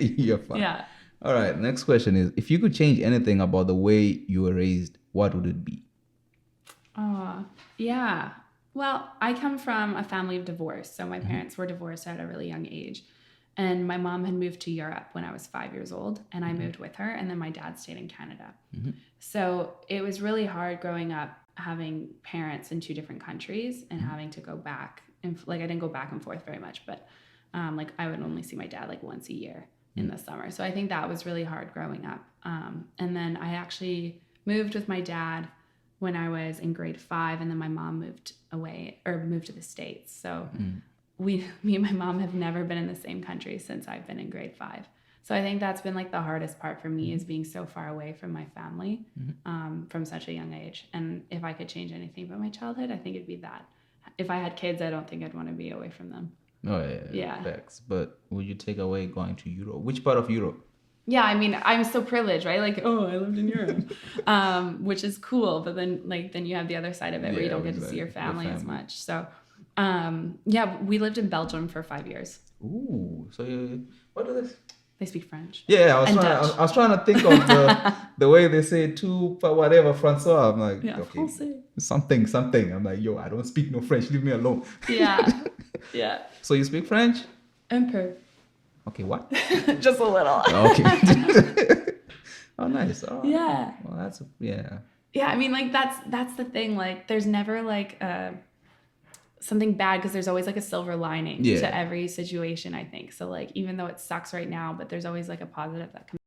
You're fine. Yeah. All right. Next question is: if you could change anything about the way you were raised, what would it be? Yeah. Well, I come from a family of divorce. So my parents were divorced at a really young age. And my mom had moved to Europe when I was 5 years old, and I moved with her. And then my dad stayed in Canada. So it was really hard growing up having parents in 2 different countries and having to go back. And like, I didn't go back and forth very much, but like I would only see my dad like once a year in the summer. So I think that was really hard growing up. And then I actually moved with my dad when I was in grade 5, and then my mom moved to the States. So me and my mom have never been in the same country since I've been in grade 5. So I think that's been like the hardest part for me is being so far away from my family from such a young age. And if I could change anything about my childhood, I think it'd be that. If I had kids, I don't think I'd want to be away from them. Oh yeah. Facts. But would you take away going to Europe? Which part of Europe? Yeah, I mean, I'm so privileged, right? Like, oh, I lived in Europe, which is cool. But then you have the other side of it where you don't get to see your family as much. So, yeah, we lived in Belgium for 5 years. Ooh, so what do this? They speak French. Yeah, I was trying to think of the way they say tout whatever Francois. I'm like, okay, Français. something. I'm like, yo, I don't speak no French. Leave me alone. Yeah. So you speak French? Un peu. Okay, what? Just a little. Okay. Oh, nice. Oh, yeah. Well, yeah. Yeah, I mean, like that's the thing. Like, there's never like something bad because there's always like a silver lining to every situation, I think. So like, even though it sucks right now, but there's always like a positive that comes.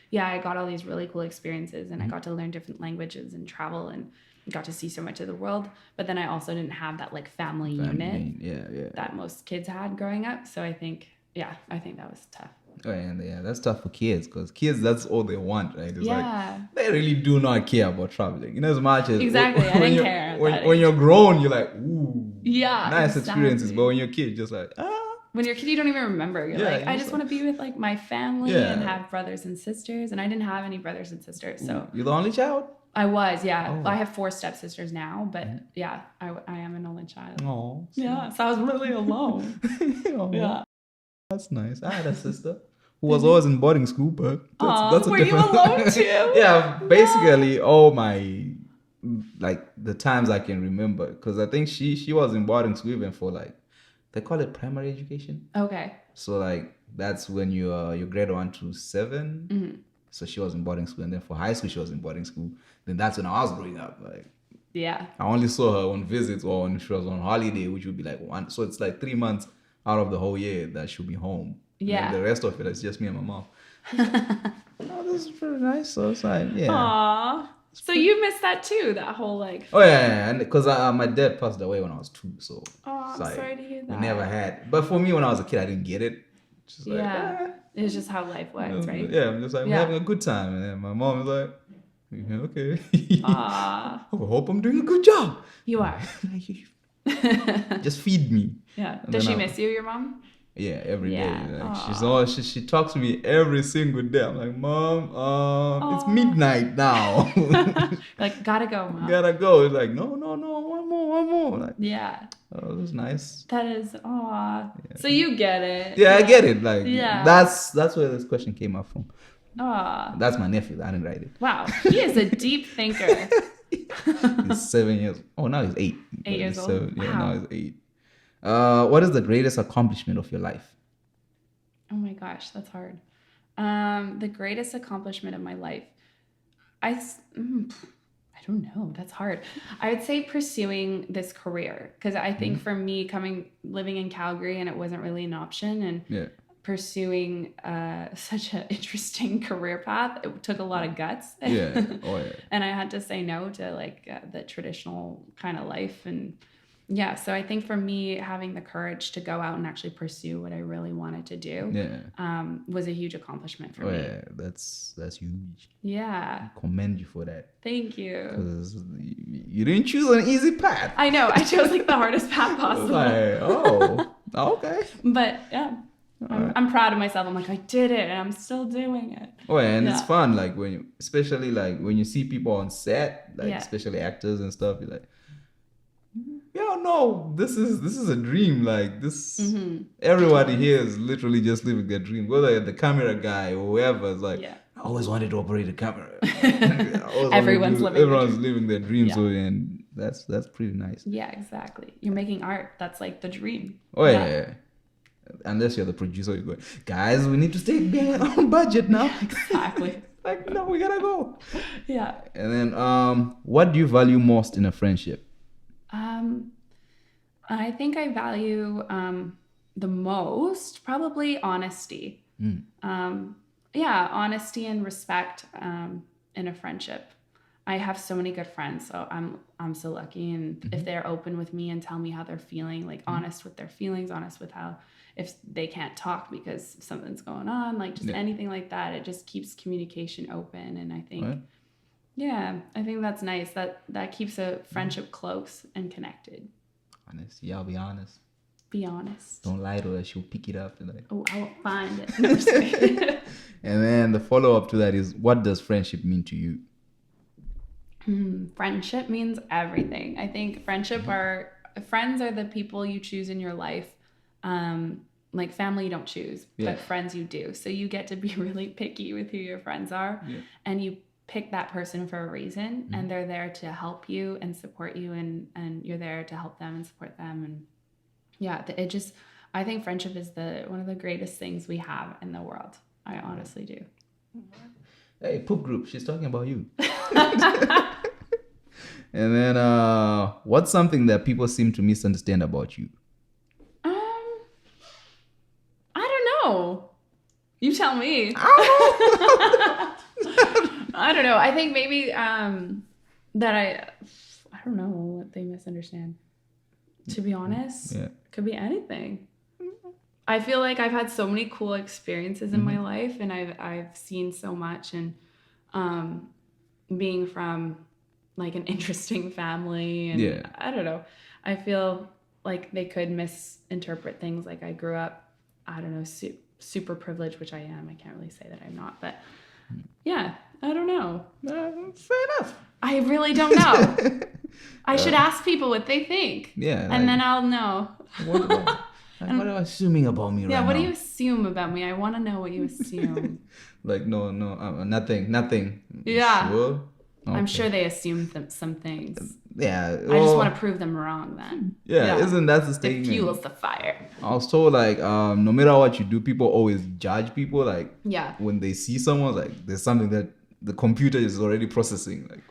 Yeah, I got all these really cool experiences and I got to learn different languages and travel and got to see so much of the world. But then I also didn't have that like family unit that most kids had growing up. So I think that was tough. Oh, and yeah, that's tough for kids because kids, that's all they want, right? It's like, they really do not care about traveling. You know, as much as exactly, I didn't care. When you're grown, you're like, ooh, nice exactly. experiences. But when you're a kid, just like, When you're a kid, you don't even remember. You're like, I just want to be with like my family and have brothers and sisters. And I didn't have any brothers and sisters. So you're the only child? I was, yeah. Oh. I have 4 stepsisters now, but I am an only child. Oh, yeah. So I was really alone. Yeah. That's nice. I had a sister who was always in boarding school, but that's a were different... you alone too? Yeah, basically all my, like the times I can remember, because I think she was in boarding school even for like, they call it primary education. Okay. So like that's when you grade 1 to 7. Mm-hmm. So she was in boarding school, and then for high school she was in boarding school. Then that's when I was growing up. Like, yeah, I only saw her on visits or when she was on holiday, which would be like 1. So it's like 3 months out of the whole year that she'll be home. Yeah. And the rest of it is just me and my mom. Oh, this is pretty nice. So it's like, yeah. Aww. So you missed that too, that whole like... Oh, yeah. And because my dad passed away when I was 2. So I'm sorry to hear that. We never had. But for me, when I was a kid, I didn't get it. Just like, it was just how life was, right? Yeah, I'm just like, we're having a good time. And then my mom was like, okay. I hope I'm doing a good job. You are. Just feed me. Yeah. Does she miss you, your mom? Yeah, every day. Like, she talks to me every single day. I'm like, Mom, it's midnight now. Like, gotta go, Mom. Gotta go. It's like, no, one more. Like, oh, that's nice. That is, yeah. So you get it. Yeah, I get it. Like, that's where this question came up from. That's my nephew. I didn't write it. Wow, he is a deep thinker. He's 7 years. Oh, now he's 8. 8 years old. 7. Yeah, now he's 8. What is the greatest accomplishment of your life? Oh my gosh, that's hard. The greatest accomplishment of my life, I don't know. That's hard. I would say pursuing this career, because I think for me, living in Calgary and it wasn't really an option, and pursuing such an interesting career path, it took a lot of guts. And I had to say no to like the traditional kind of life. And so I think for me, having the courage to go out and actually pursue what I really wanted to do was a huge accomplishment for me. Yeah, that's huge. Yeah. I commend you for that. Thank you. Because you didn't choose an easy path. I know. I chose like the hardest path possible. Like, okay. But I'm proud of myself. I'm like, I did it, and I'm still doing it. It's fun. Like especially like when you see people on set, like especially actors and stuff, you're like, no, this is a dream. Like this, everybody here is literally just living their dream. Whether the camera guy or whoever is like, I always wanted to operate a camera. Everyone's living their dream. So and that's pretty nice. Yeah, exactly. You're making art. That's like the dream. Yeah. Unless you're the producer, you go, guys, we need to stay on budget now. Exactly. Like, no, we gotta go. Yeah. And then, what do you value most in a friendship? I think I value the most probably honesty. Honesty and respect in a friendship. I have so many good friends, so I'm so lucky. And if they're open with me and tell me how they're feeling, like honest with their feelings, honest with how if they can't talk because something's going on, like just anything like that, it just keeps communication open. And I think, I think that's nice. That keeps a friendship close and connected. Honest, yeah, I'll be honest. Be honest. Don't lie to her; she'll pick it up tonight. Oh, I will find it. No, just kidding. And then the follow-up to that is, what does friendship mean to you? Friendship means everything. I think friends are the people you choose in your life. Like family you don't choose, but friends you do. So you get to be really picky with who your friends are, and you pick that person for a reason, and they're there to help you and support you, and you're there to help them and support them. And I think friendship is one of the greatest things we have in the world. I honestly do. Hey, poop group, she's talking about you. And then what's something that people seem to misunderstand about you? I don't know. You tell me. I don't know. I think maybe that I don't know what they misunderstand. To be honest, it could be anything. I feel like I've had so many cool experiences in my life, and I've seen so much, and being from like an interesting family, and I don't know. I feel like they could misinterpret things. Like I grew up, I don't know, super privileged, which I am. I can't really say that I'm not, but yeah, I don't know. Fair enough. I really don't know. I should ask people what they think. Yeah. And then I'll know. What are you assuming about me right now? Yeah, what do you assume about me? I want to know what you assume. Like, no, nothing. Yeah. Sure? Okay. I'm sure they assume some things. Yeah. I just want to prove them wrong then. Yeah, isn't that the statement? It fuels the fire. I was told, like, no matter what you do, people always judge people. Like, when they see someone, like, there's something that the computer is already processing. Like,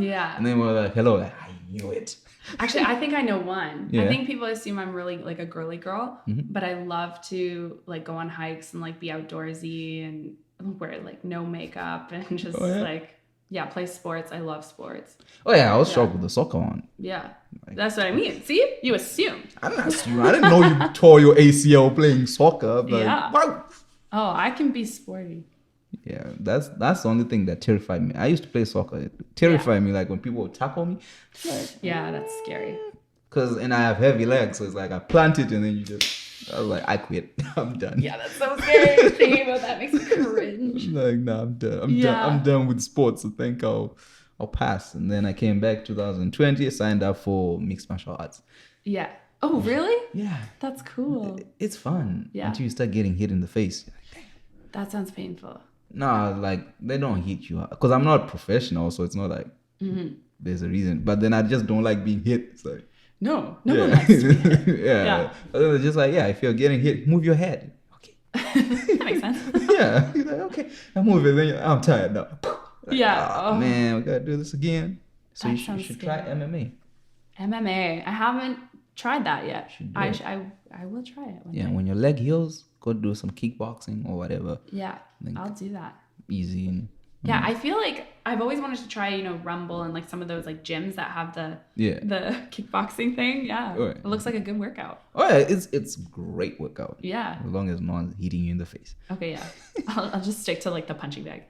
yeah. And then we're like, hello, like, I knew it. Actually, I think I know one. Yeah. I think people assume I'm really like a girly girl, but I love to like go on hikes and like be outdoorsy and wear like no makeup and just play sports. I love sports. Oh yeah, I was shocked with the soccer one. Yeah, like, that's what I mean. See, you assumed. I didn't assume. I didn't know you tore your ACL playing soccer. Like, wow. Oh, I can be sporty. Yeah, that's the only thing that terrified me. I used to play soccer. It terrified me, like when people would tackle me. Like, that's scary. And I have heavy legs, so it's like I plant it and then I was like, I quit. I'm done. Yeah, that's so scary. Thinking about that makes me cringe. Like, nah, I'm done. I'm done with sports. I think I'll pass. And then I came back 2020, signed up for mixed martial arts. Yeah. Oh, really? Yeah. That's cool. It's fun. Yeah. Until you start getting hit in the face. You're like, damn. That sounds painful. No, like they don't hit you because I'm not professional, so it's not like there's a reason. But then I just don't like being hit. It's like no one likes to be hit. yeah. But then it's just like if you're getting hit, move your head. Okay. That makes sense. Yeah. You're like, okay, I move it. Then I'm tired now. Like, oh man, we gotta do this again. So you should try MMA. I haven't tried that yet. I will try it. Yeah, when your leg heals, go do some kickboxing or whatever. Yeah, I'll do that. Easy and I feel like I've always wanted to try, Rumble and like some of those like gyms that have the kickboxing thing. Yeah, right. It looks like a good workout. Oh yeah, it's great workout. Yeah, as long as no one's hitting you in the face. Okay, yeah, I'll just stick to like the punching bag.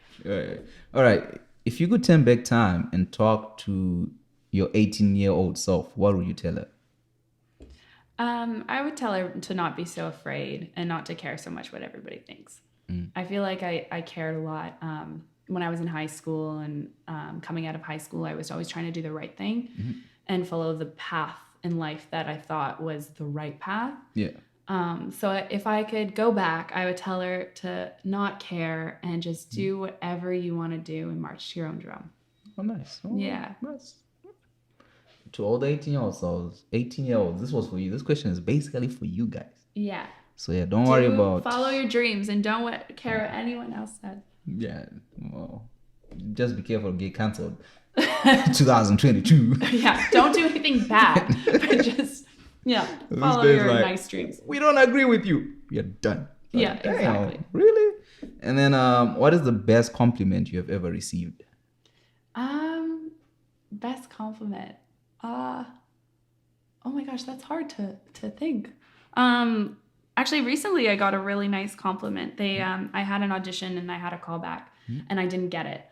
All right. If you could turn back time and talk to your 18-year-old self, what would you tell her? I would tell her to not be so afraid and not to care so much what everybody thinks. I feel like I cared a lot when I was in high school and coming out of high school. I was always trying to do the right thing and follow the path in life that I thought was the right path. Yeah. So if I could go back, I would tell her to not care and just do whatever you want to do and march to your own drum. Oh, nice. Oh, yeah. Nice. To all the 18-year-olds, this was for you. This question is basically for you guys. Yeah. So yeah, don't worry about... Follow your dreams and don't care what anyone else said. Yeah. Well, just be careful to get cancelled. 2022. Yeah. Don't do anything bad. But just, follow your nice dreams. We don't agree with you. You're done. Like, yeah, exactly. Really? And then what is the best compliment you have ever received? Best compliment. Oh my gosh, that's hard to think. Actually, recently I got a really nice compliment. I had an audition and I had a callback, and I didn't get it.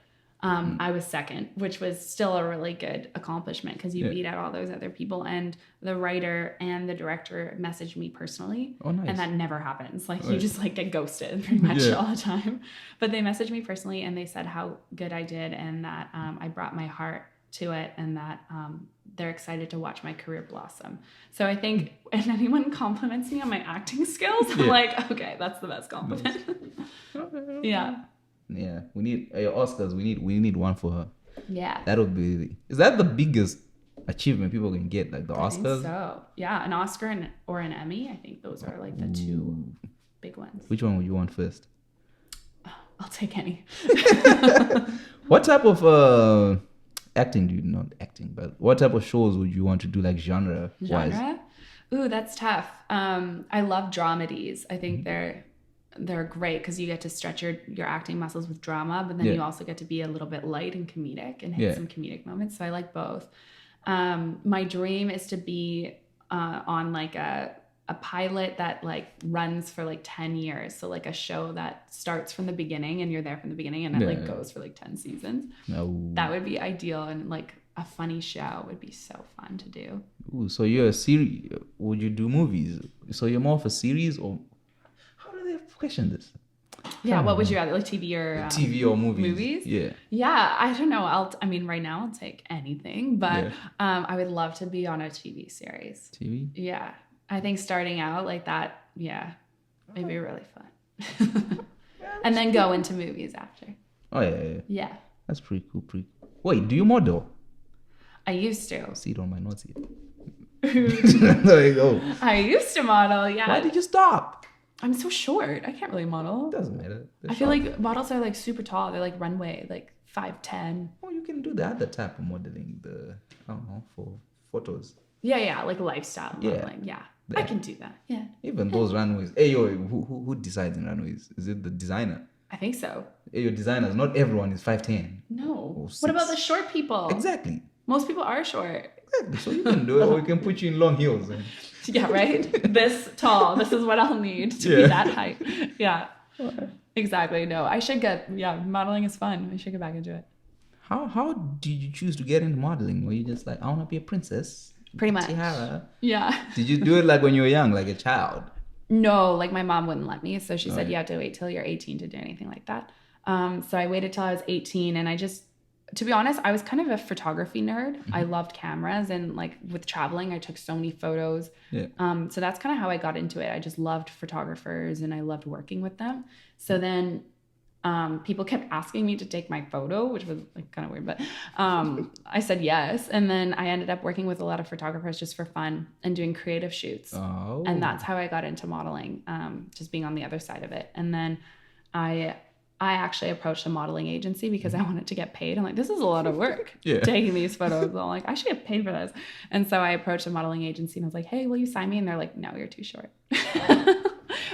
I was second, which was still a really good accomplishment because you beat out all those other people. And the writer and the director messaged me personally. Oh, nice. And that never happens. Like you just like get ghosted pretty much all the time. But they messaged me personally and they said how good I did and that I brought my heart to it and that they're excited to watch my career blossom. So I think if anyone compliments me on my acting skills, I'm like, okay, that's the best compliment. Yeah. Yeah, we need your Oscars. We need one for her. Yeah. That would be. Is that the biggest achievement people can get? Like the Oscars? I think so. Yeah, an Oscar or an Emmy. I think those are like the two big ones. Which one would you want first? I'll take any. What type of acting do you not acting, but what type of shows would you want to do, like genre wise? Ooh, that's tough. I love dramedies. I think they're great because you get to stretch your acting muscles with drama, but then you also get to be a little bit light and comedic and hit some comedic moments. So I like both. My dream is to be on like a pilot that like runs for like 10 years. So like a show that starts from the beginning and you're there from the beginning and it like goes for like 10 seasons. That would be ideal, and like a funny show would be so fun to do. Ooh, so you're a series. Would you do movies? So you're more of a series, or how do they question this? Yeah, what would you rather, like TV or TV or movies? Movies? Yeah, I don't know. I mean, right now I'll take anything, but I would love to be on a TV series. TV? Yeah, I think starting out like that, it'd be really fun. And then go into movies after. Oh yeah. Yeah. That's pretty cool. Wait, do you model? I used to. See it on my notes here. There you go. I used to model. Yeah. Why did you stop? I'm so short. I can't really model. Doesn't matter. I feel like models are like super tall. They're like runway, like 5'10". Oh, you can do the other type of modeling. I don't know, for photos. Yeah, like lifestyle modeling. Yeah. I can do that. Yeah. Even those runways. Hey, yo, who decides in runways? Is it the designer? I think so. Hey, your designers. Not everyone is 5'10". No. What about the short people? Exactly. Most people are short. Exactly. So you can do it, or we can put you in long heels. Yeah, right? This tall. This is what I'll need to be that height. Yeah. Exactly. No, I should modeling is fun. I should get back into it. How did you choose to get into modeling? Were you just like, I want to be a princess? Pretty much. Tiara. Yeah. Did you do it like when you were young, like a child? No, like my mom wouldn't let me. So she said, you have to wait till you're 18 to do anything like that. So I waited till I was 18, and to be honest, I was kind of a photography nerd. Mm-hmm. I loved cameras, and like with traveling, I took so many photos. Yeah. So that's kind of how I got into it. I just loved photographers and I loved working with them. So then people kept asking me to take my photo, which was like kind of weird, but I said yes. And then I ended up working with a lot of photographers just for fun and doing creative shoots. Oh. And that's how I got into modeling, just being on the other side of it. And then I actually approached a modeling agency because I wanted to get paid. I'm like, this is a lot of work taking these photos. I'm like, I should get paid for this. And so I approached a modeling agency and I was like, hey, will you sign me? And they're like, no, you're too short.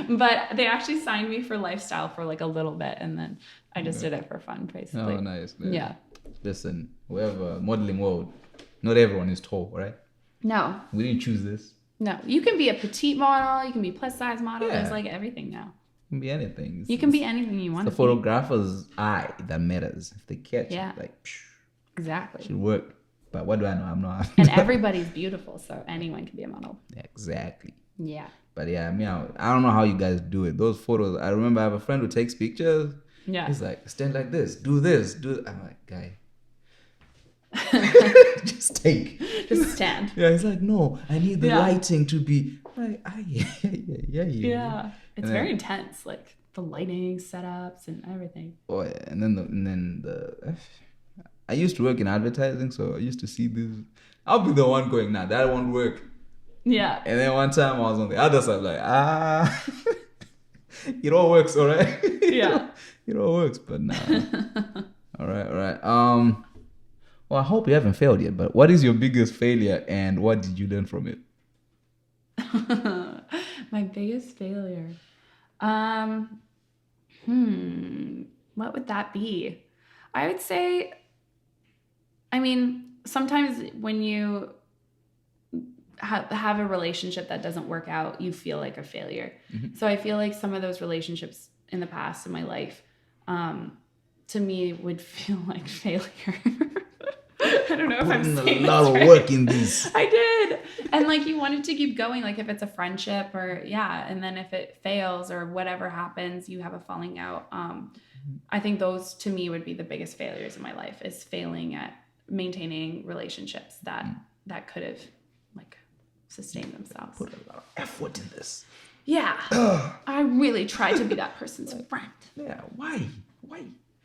But they actually signed me for lifestyle for like a little bit. And then I just did it for fun, basically. Oh, nice. Yeah. Listen, whoever modeling world, not everyone is tall, right? No. We didn't choose this. No. You can be a petite model. You can be plus size model. There's like everything now. Can be anything. You can be anything you want to be. The photographer's eye that matters. If they catch it, like, exactly. Should work. But what do I know? I'm not. And everybody's beautiful, so anyone can be a model. Exactly. Yeah. But yeah, I mean, I don't know how you guys do it. Those photos, I remember I have a friend who takes pictures. Yeah. He's like, stand like this, do this, do. I'm like, guy. Just take. Just stand. Yeah, he's like, no, I need the lighting to be like, yeah. It's very intense, like the lighting setups and everything. Oh yeah, and then I used to work in advertising, so I used to see this. I'll be the one going, nah, that won't work. Yeah. And then one time I was on the other side, like, it all works, all right. Yeah. It all works, but nah. All right. Well, I hope you haven't failed yet, but what is your biggest failure and what did you learn from it? My biggest failure. What would that be? I would say, I mean, sometimes when you have a relationship that doesn't work out, you feel like a failure. So I feel like some of those relationships in the past in my life, to me, would feel like failure. I don't know if I'm saying a lot of right. work in this. I did. And like you wanted to keep going, like if it's a friendship or and then if it fails or whatever happens, you have a falling out. I think those to me would be the biggest failures in my life, is failing at maintaining relationships that could have like sustained themselves. Put a lot of effort in this. Yeah. I really tried to be that person's friend. Yeah, why?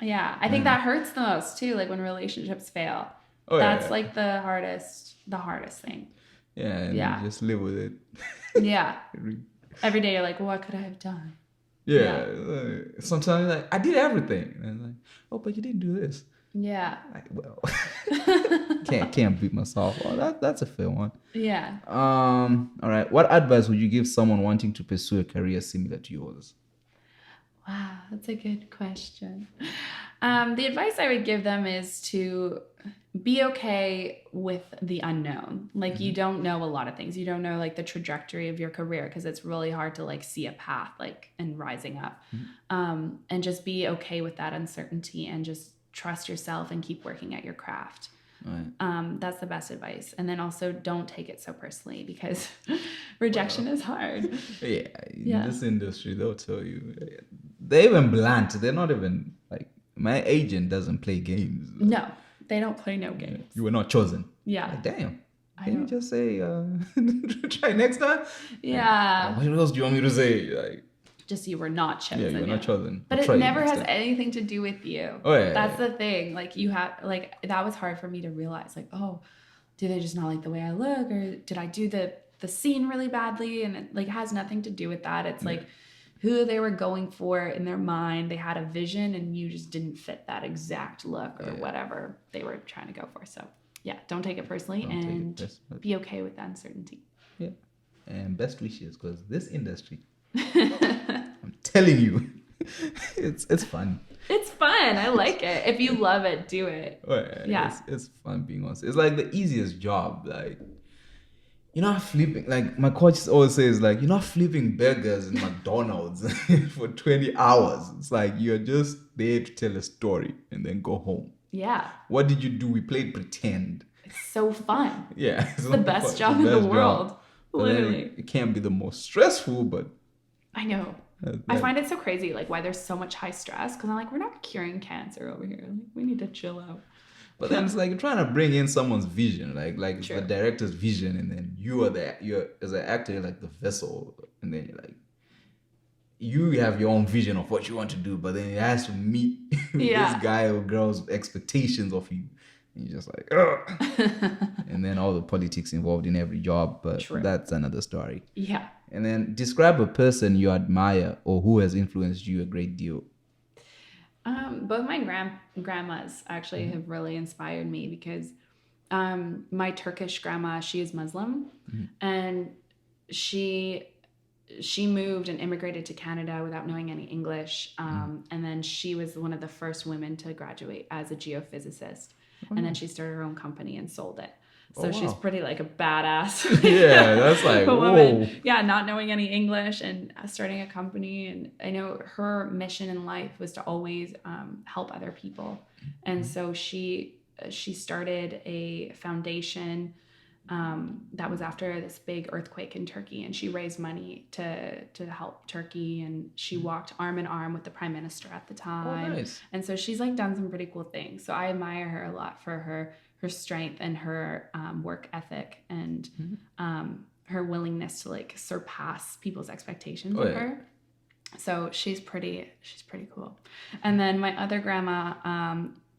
Yeah, I think that hurts the most too, like when relationships fail. Oh, That's yeah. like the hardest thing. Yeah, and you just live with it. Yeah. Every day you're like, what could I have done? Yeah. Sometimes like, I did everything. And I'm like, oh, but you didn't do this. Yeah. Like, well, can't beat myself. Oh, that's a fair one. Yeah. All right. What advice would you give someone wanting to pursue a career similar to yours? Wow, that's a good question. The advice I would give them is to be okay with the unknown. Like you don't know a lot of things. You don't know like the trajectory of your career, because it's really hard to like see a path like and rising up. And just be okay with that uncertainty and just trust yourself and keep working at your craft. Right. That's the best advice. And then also don't take it so personally, because rejection is hard. Yeah, in this industry, they'll tell you. They're even blunt. They're not even like, my agent doesn't play games. No, they don't play no games. You were not chosen. Yeah. Like, damn. Can you just say, try next time? Yeah. Like, what else do you want me to say? Like, just you were not chosen. yeah, you were not chosen. But it never has anything to do with you. Oh, yeah. That's the thing. Like you have, like that was hard for me to realize. Like, oh, do they just not like the way I look, or did I do the scene really badly? And it like has nothing to do with that. It's like who they were going for in their mind. They had a vision, and you just didn't fit that exact look or whatever they were trying to go for. So yeah, don't take it personally and be okay with the uncertainty. Yeah, and best wishes, because this industry. I'm telling you, it's fun. It's fun. I like it. If you love it, do it. Oh, yeah. It's fun being honest. It's like the easiest job. Like, you're not flipping. Like my coach always says, like, you're not flipping burgers in McDonald's for 20 hours. It's like you're just there to tell a story and then go home. Yeah. What did you do? We played pretend. It's so fun. Yeah. It's the best job in the world. Literally. It can't be the most stressful, but I know. I find it so crazy, like why there's so much high stress. Because I'm like, we're not curing cancer over here. Like, we need to chill out. But then it's like you're trying to bring in someone's vision, like the director's vision, and then you're as an actor, you're like the vessel, and then you're like, you have your own vision of what you want to do, but then it has to meet this guy or girl's expectations of you. And you're just like, ugh. And then all the politics involved in every job, but that's another story. Yeah. And then describe a person you admire or who has influenced you a great deal. Both my grandmas actually have really inspired me, because my Turkish grandma, she is Muslim, and she moved and immigrated to Canada without knowing any English, and then she was one of the first women to graduate as a geophysicist. And then she started her own company and sold it. So she's pretty like a badass. Yeah, that's like, woman. Yeah, not knowing any English and starting a company. And I know her mission in life was to always help other people. And so she started a foundation that was after this big earthquake in Turkey, and she raised money to help Turkey, and she walked arm in arm with the prime minister at the time. Oh, nice. And so she's like done some pretty cool things. So I admire her a lot for her strength and her work ethic and her willingness to like surpass people's expectations of her. So she's pretty cool. And then my other grandma,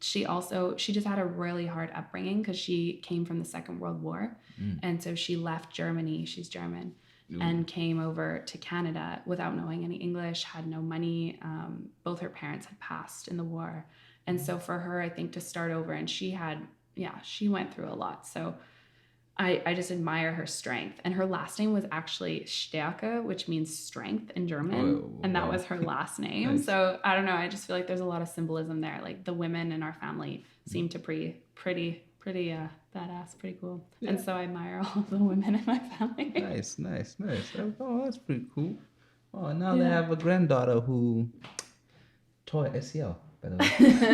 she just had a really hard upbringing, because she came from the Second World War. And so she left Germany, she's German, and came over to Canada without knowing any English, had no money. Both her parents had passed in the war. And so for her, I think to start over, and she went through a lot. So I just admire her strength. And her last name was actually Stärke, which means strength in German. And that was her last name. Nice. So I don't know. I just feel like there's a lot of symbolism there. Like the women in our family seem to pretty pretty badass, pretty cool. And so I admire all of the women in my family. Nice. Oh, that's pretty cool. Oh, now they Yeah. have a granddaughter who tore ACL, by the way.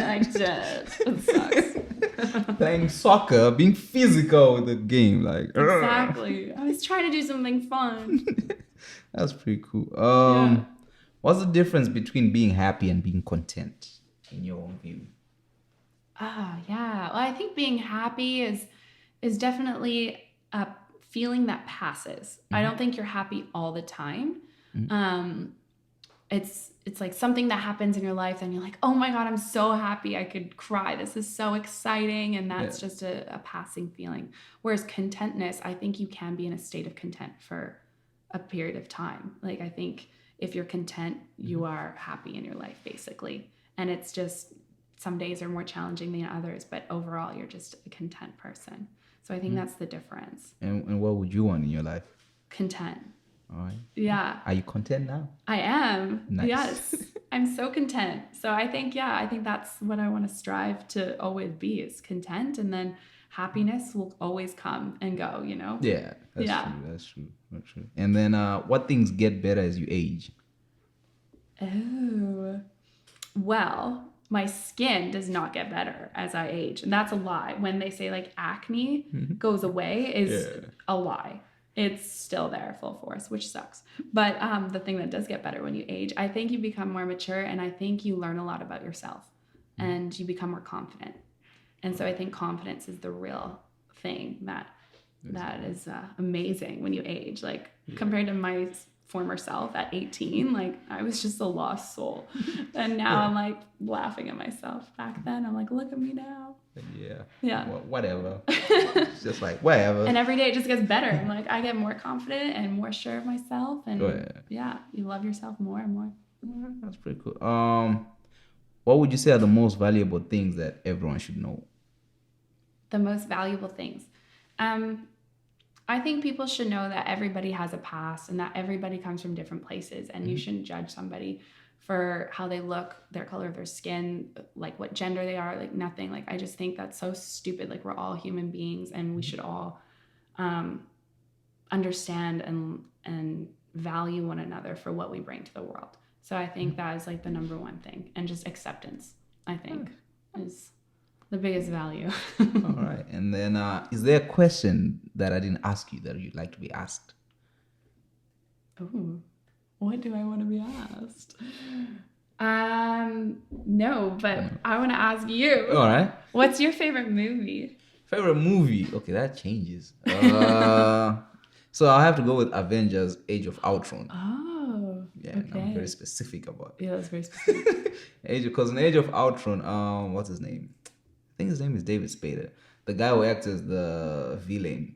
I did. It sucks. Playing soccer, being physical with the game, like Exactly. I was trying to do something fun. That's pretty cool. Yeah. What's the difference between being happy and being content in your own view? Yeah. Well, I think being happy is definitely a feeling that passes. I don't think you're happy all the time. It's like something that happens in your life and you're like, oh my God, I'm so happy. I could cry. This is so exciting. And that's just a passing feeling. Whereas contentness, I think you can be in a state of content for a period of time. Like, I think if you're content, you are happy in your life, basically. And it's just, some days are more challenging than others, but overall, you're just a content person. So I think that's the difference. And what would you want in your life? Content. All right. Yeah. Are you content now? I am. Nice. Yes. I'm so content. So I think that's what I want to strive to always be, is content. And then happiness will always come and go, you know? Yeah, that's true. And then what things get better as you age? Oh, well, my skin does not get better as I age. And that's a lie. When they say like acne goes away is a lie. It's still there full force, which sucks. But the thing that does get better when you age, I think you become more mature, and I think you learn a lot about yourself and you become more confident. And so I think confidence is the real thing that is amazing when you age. Like compared to my former self at 18, like I was just a lost soul. And now I'm like laughing at myself. Back then, I'm like, look at me now. Yeah. Well, whatever. It's just like whatever. And every day it just gets better. I'm like, I get more confident and more sure of myself. And you love yourself more and more. That's pretty cool. What would you say are the most valuable things that everyone should know? The most valuable things. I think people should know that everybody has a past and that everybody comes from different places, and you shouldn't judge somebody for how they look, their color of their skin, like what gender they are, like nothing. Like, I just think that's so stupid. Like, we're all human beings and we should all understand and value one another for what we bring to the world. So I think that is like the number one thing, and just acceptance, I think, is the biggest value. All right. And then is there a question that I didn't ask you that you'd like to be asked? Ooh, what do I want to be asked? No, but I want to ask you. All right. What's your favorite movie? Favorite movie? Okay, that changes. So I'll have to go with Avengers: Age of Ultron. Oh. Yeah, okay. I'm very specific about it. Yeah, that's very specific. Because in Age of Ultron, what's his name? I think his name is David Spader. The guy who acts as the villain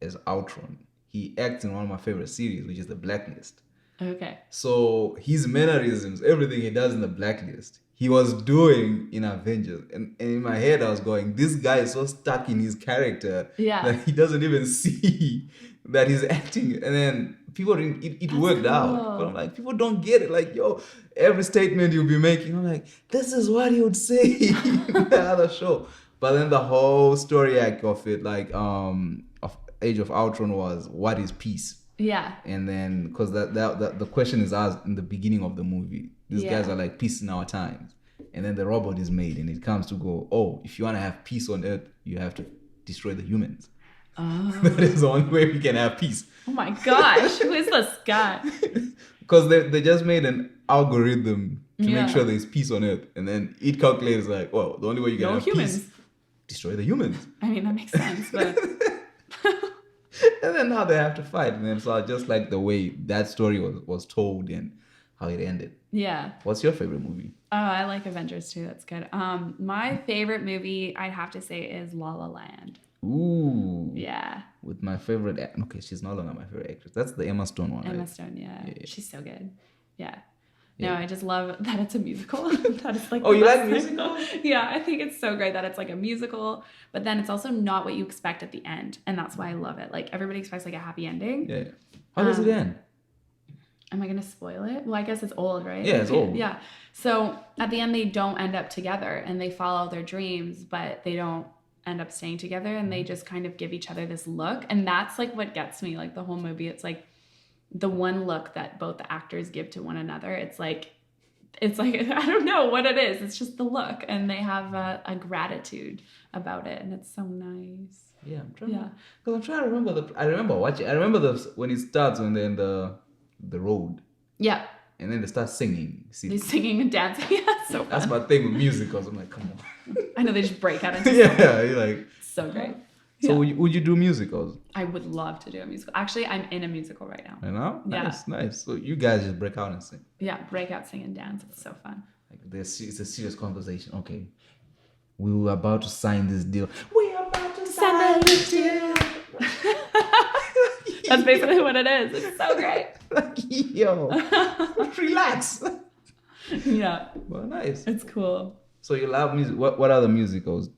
as Ultron. He acts in one of my favorite series, which is The Blacklist. Okay. So his mannerisms, everything he does in The Blacklist, he was doing in Avengers. And in my head, I was going, this guy is so stuck in his character that he doesn't even see that he's acting. And then people didn't, it worked out. But I'm like, people don't get it. Like, yo, every statement you'll be making, I'm like, this is what he would say in the other show. But then the whole story arc of it, like, of Age of Ultron was, what is peace? Yeah. And then, because the question is asked in the beginning of the movie. These guys are like, peace in our times. And then the robot is made, and it comes to go, oh, if you want to have peace on Earth, you have to destroy the humans. Oh. That is the only way we can have peace. Oh my gosh, who is this guy? Because they just made an algorithm to make sure there's peace on Earth. And then it calculates like, well, the only way you can have peace, destroy the humans. I mean, that makes sense, but... And then now they have to fight. And then so just like the way that story was told and how it ended. Yeah. What's your favorite movie? Oh, I like Avengers too. That's good. My favorite movie, I'd have to say, is La La Land. Ooh. Yeah. With my favorite... Okay, she's no longer my favorite actress. That's the Emma Stone one, Emma right? Stone, yeah. She's so good. Yeah. Yeah. No, I just love that it's a musical. That is like oh, you like musicals? Yeah, I think it's so great that it's like a musical, but then it's also not what you expect at the end, and that's why I love it. Like, everybody expects like a happy ending. Yeah. How does it end? Am I gonna spoil it? Well, I guess it's old, right? Yeah, it's old. Yeah. So at the end, they don't end up together, and they follow their dreams, but they don't end up staying together, and they just kind of give each other this look. And that's like what gets me, like the whole movie. It's like the one look that both the actors give to one another. It's like I don't know what it is. It's just the look, and they have a gratitude about it, and it's so nice. Yeah, I'm trying. Because I'm trying to remember I remember watching. I remember when it starts when they're in the road. Yeah. And then they start singing. See, They're singing and dancing. Yeah, so fun. that's my thing with musicals. I'm like, come on. I know, they just break out into Yeah, you're like. so great. So Yeah. would you do musicals? I would love to do a musical. Actually, I'm in a musical right now. You know? Yeah. Nice. So you guys just break out and sing. Yeah, break out, sing, and dance. It's so fun. Like it's a serious conversation. Okay. We were about to sign this deal. We are about to sign this deal. That's basically what it is. It's so great. Like, yo, relax. Yeah. Well, nice. It's cool. So you love music. What other musicals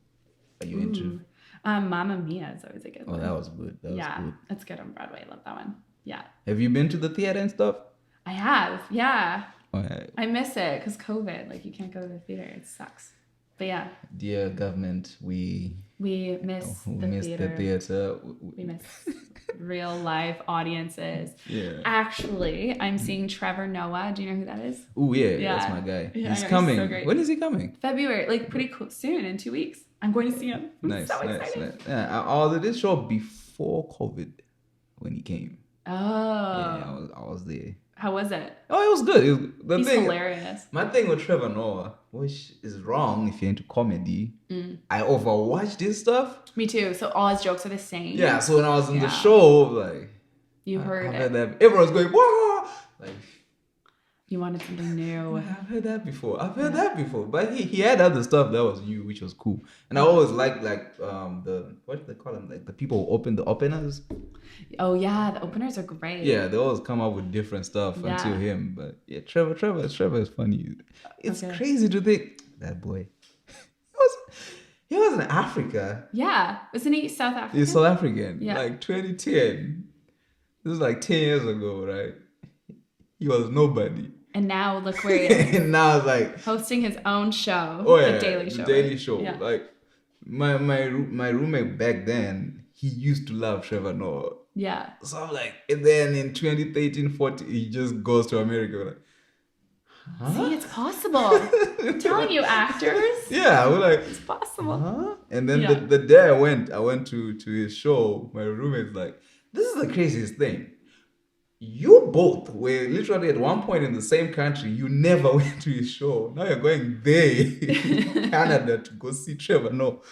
are you into? Mamma Mia is always a good one. Oh, that was good. That was good. It's good on Broadway. I love that one. Yeah. Have you been to the theater and stuff? I have. Yeah. Okay. I miss it because COVID. Like, you can't go to the theater. It sucks. But yeah. Dear government, we miss the theater. The theater. We miss real live audiences. Yeah. Actually, I'm seeing Trevor Noah. Do you know who that is? Oh yeah, Yeah. that's my guy. Yeah, He's I know, coming. he's so great. When is he coming? February, like pretty cool, soon, in 2 weeks. I'm going to see him. I'm Nice, so nice, excited. nice. Yeah, I was at this show before COVID when he came. Oh. Yeah, I was there. How was it? Oh, it was good. He's hilarious. My thing with Trevor Noah, which is wrong if you're into comedy, I overwatch this stuff. Me too. So all his jokes are the same. Yeah, so when I was in the Yeah. show, like You heard I've it. heard that everyone's going, whoa! Like You wanted something new. I've heard that before. But he had other stuff that was new, which was cool. And I always liked the what do they call them? Like the people who open the openers. Oh yeah, the openers are great. Yeah, they always come up with different stuff Yeah. until him. But yeah, Trevor is funny. It's Okay. crazy to think that boy. He was in Africa. Yeah. Wasn't he South African? He's South African. Yeah. Like 2010. This is like 10 years ago, right? He was nobody. And now look where he is. And now it's like Hosting his own show. oh yeah, The Daily Show. The Daily right? Show. Yeah. Like my roommate back then, he used to love Trevor Noah. Yeah. So I'm like, and then in 2013, 14, he just goes to America. We're like, huh? See, it's possible. I'm telling you, actors. Yeah, we're like, It's possible. huh? And then Yeah. the day I went to his show, my roommate's like, this is the craziest thing. You both were literally at one point in the same country. You never went to his show. Now you're going there in Canada to go see Trevor. No,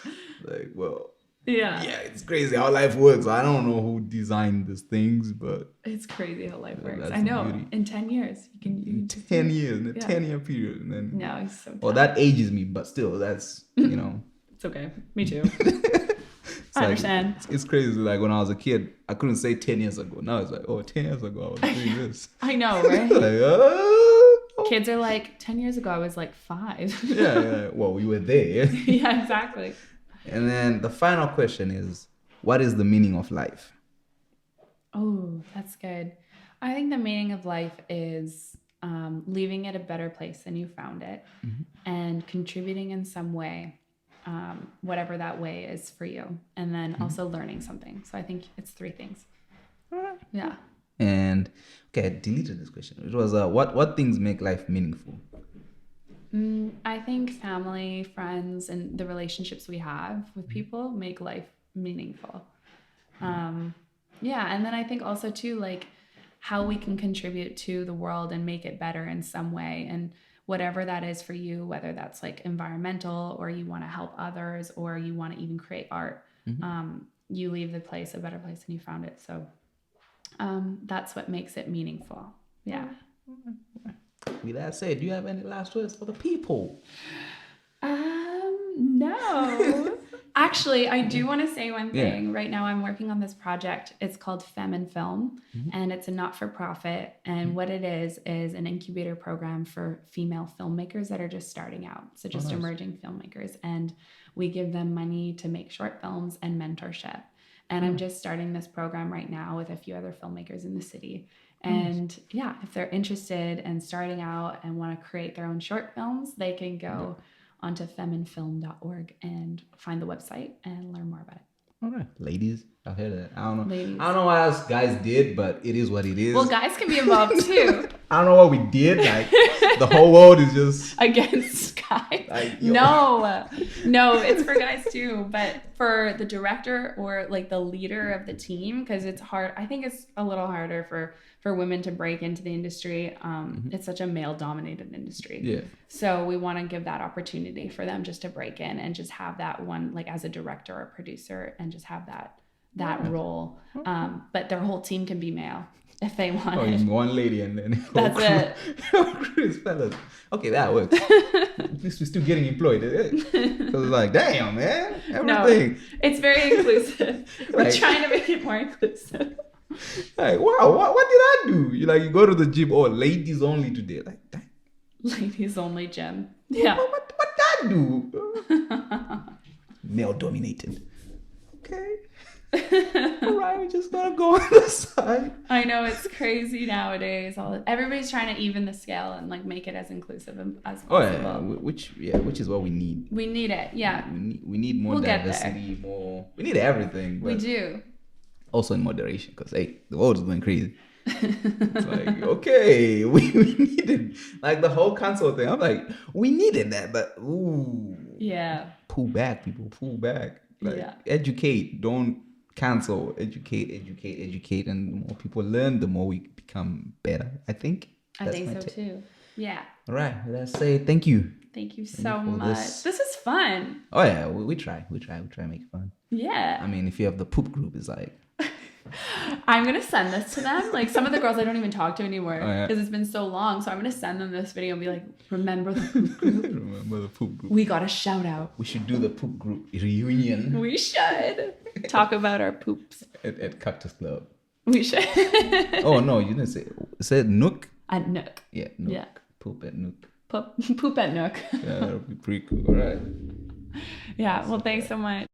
like, well, Yeah. yeah, it's crazy how life works. I don't know who designed these things, but It's crazy how life works. that's I know. the beauty. In 10 years, you can in just 10 years, in a Yeah. 10-year period, and then No, he's so well, talented. that ages me, but still, that's It's okay. Me too. it's I like- understand. It's crazy. Like when I was a kid, I couldn't say 10 years ago. Now it's like, oh, 10 years ago, I was doing this. I know, right? Like, Kids are like, 10 years ago, I was like 5. yeah. Well, we were there. Yeah, exactly. And then the final question is, what is the meaning of life? Oh, that's good. I think the meaning of life is leaving it a better place than you found it and contributing in some way, whatever that way is for you. And then also learning something. So I think it's 3 things. Yeah. And okay, I deleted this question. It was what things make life meaningful? I think family, friends, and the relationships we have with people make life meaningful. Yeah, and then I think also too, like how we can contribute to the world and make it better in some way, and whatever that is for you, whether that's like environmental or you want to help others or you want to even create art, you leave the place a better place than you found it. So that's what makes it meaningful. Yeah. With that said, do you have any last words for the people? No. Actually, I do want to say one thing. Yeah. Right now, I'm working on this project. It's called Fem and Film, and it's a not-for-profit. And what it is an incubator program for female filmmakers that are just starting out. So just nice. emerging filmmakers. And we give them money to make short films and mentorship. And I'm just starting this program right now with a few other filmmakers in the city. And yeah, if they're interested in starting out and want to create their own short films, they can go onto feminfilm.org and find the website and learn more about it. All right, ladies, I heard that. I don't know. Ladies. I don't know what else guys did, but it is what it is. Well, guys can be involved too. I don't know what we did. Like the whole world is just Against guys. like, yo. No, it's for guys too. But for the director or like the leader of the team, because it's hard. I think it's a little harder for women to break into the industry. It's such a male-dominated industry. Yeah. So we want to give that opportunity for them just to break in and just have that one, like as a director or producer, and just have that role. But their whole team can be male if they want Oh, it. one lady and then That's it. crew is fellas. Okay, that works. At least we're still getting employed. So it's like, damn, man, everything. No, it's very inclusive. We're Like- trying to make it more inclusive. Like, wow, what did I do? You go to the gym, oh, ladies only today. Like, damn, Ladies only gym. Yeah. what did I do? Male dominated. Okay. All right, we're just gonna go on the side. I know, it's crazy nowadays. Everybody's trying to even the scale and like make it as inclusive as possible. Oh yeah, which is what we need. We need it. Yeah. We need more We'll get there. diversity, more. We need everything. We But do. also in moderation, because hey, the world is going crazy. It's like, okay, we needed like the whole cancel thing. I'm like, we needed that, but ooh, Yeah. pull back, people, pull back. Like, Yeah. educate, don't cancel. Educate, and the more people learn, the more we become better. I think. I That's think my so take. too. Yeah. All right, let's say thank you. Thank you Thank so you for much. this. This is fun. Oh yeah, we try to make it fun. Yeah. I mean, if you have the poop group, it's like, I'm going to send this to them. Like some of the girls I don't even talk to anymore Oh, yeah. because it's been so long. So I'm going to send them this video and be like, remember the poop group? remember the poop group. We got a shout out. We should do the poop group reunion We should talk about our poops. at Cactus Club. We should. Oh no, you didn't say. Said Nook. At Nook. Yeah, Nook. Yeah. Poop at Nook. Poop at Nook. Yeah, that'll be pretty cool. All right. Yeah. Well, thanks so much.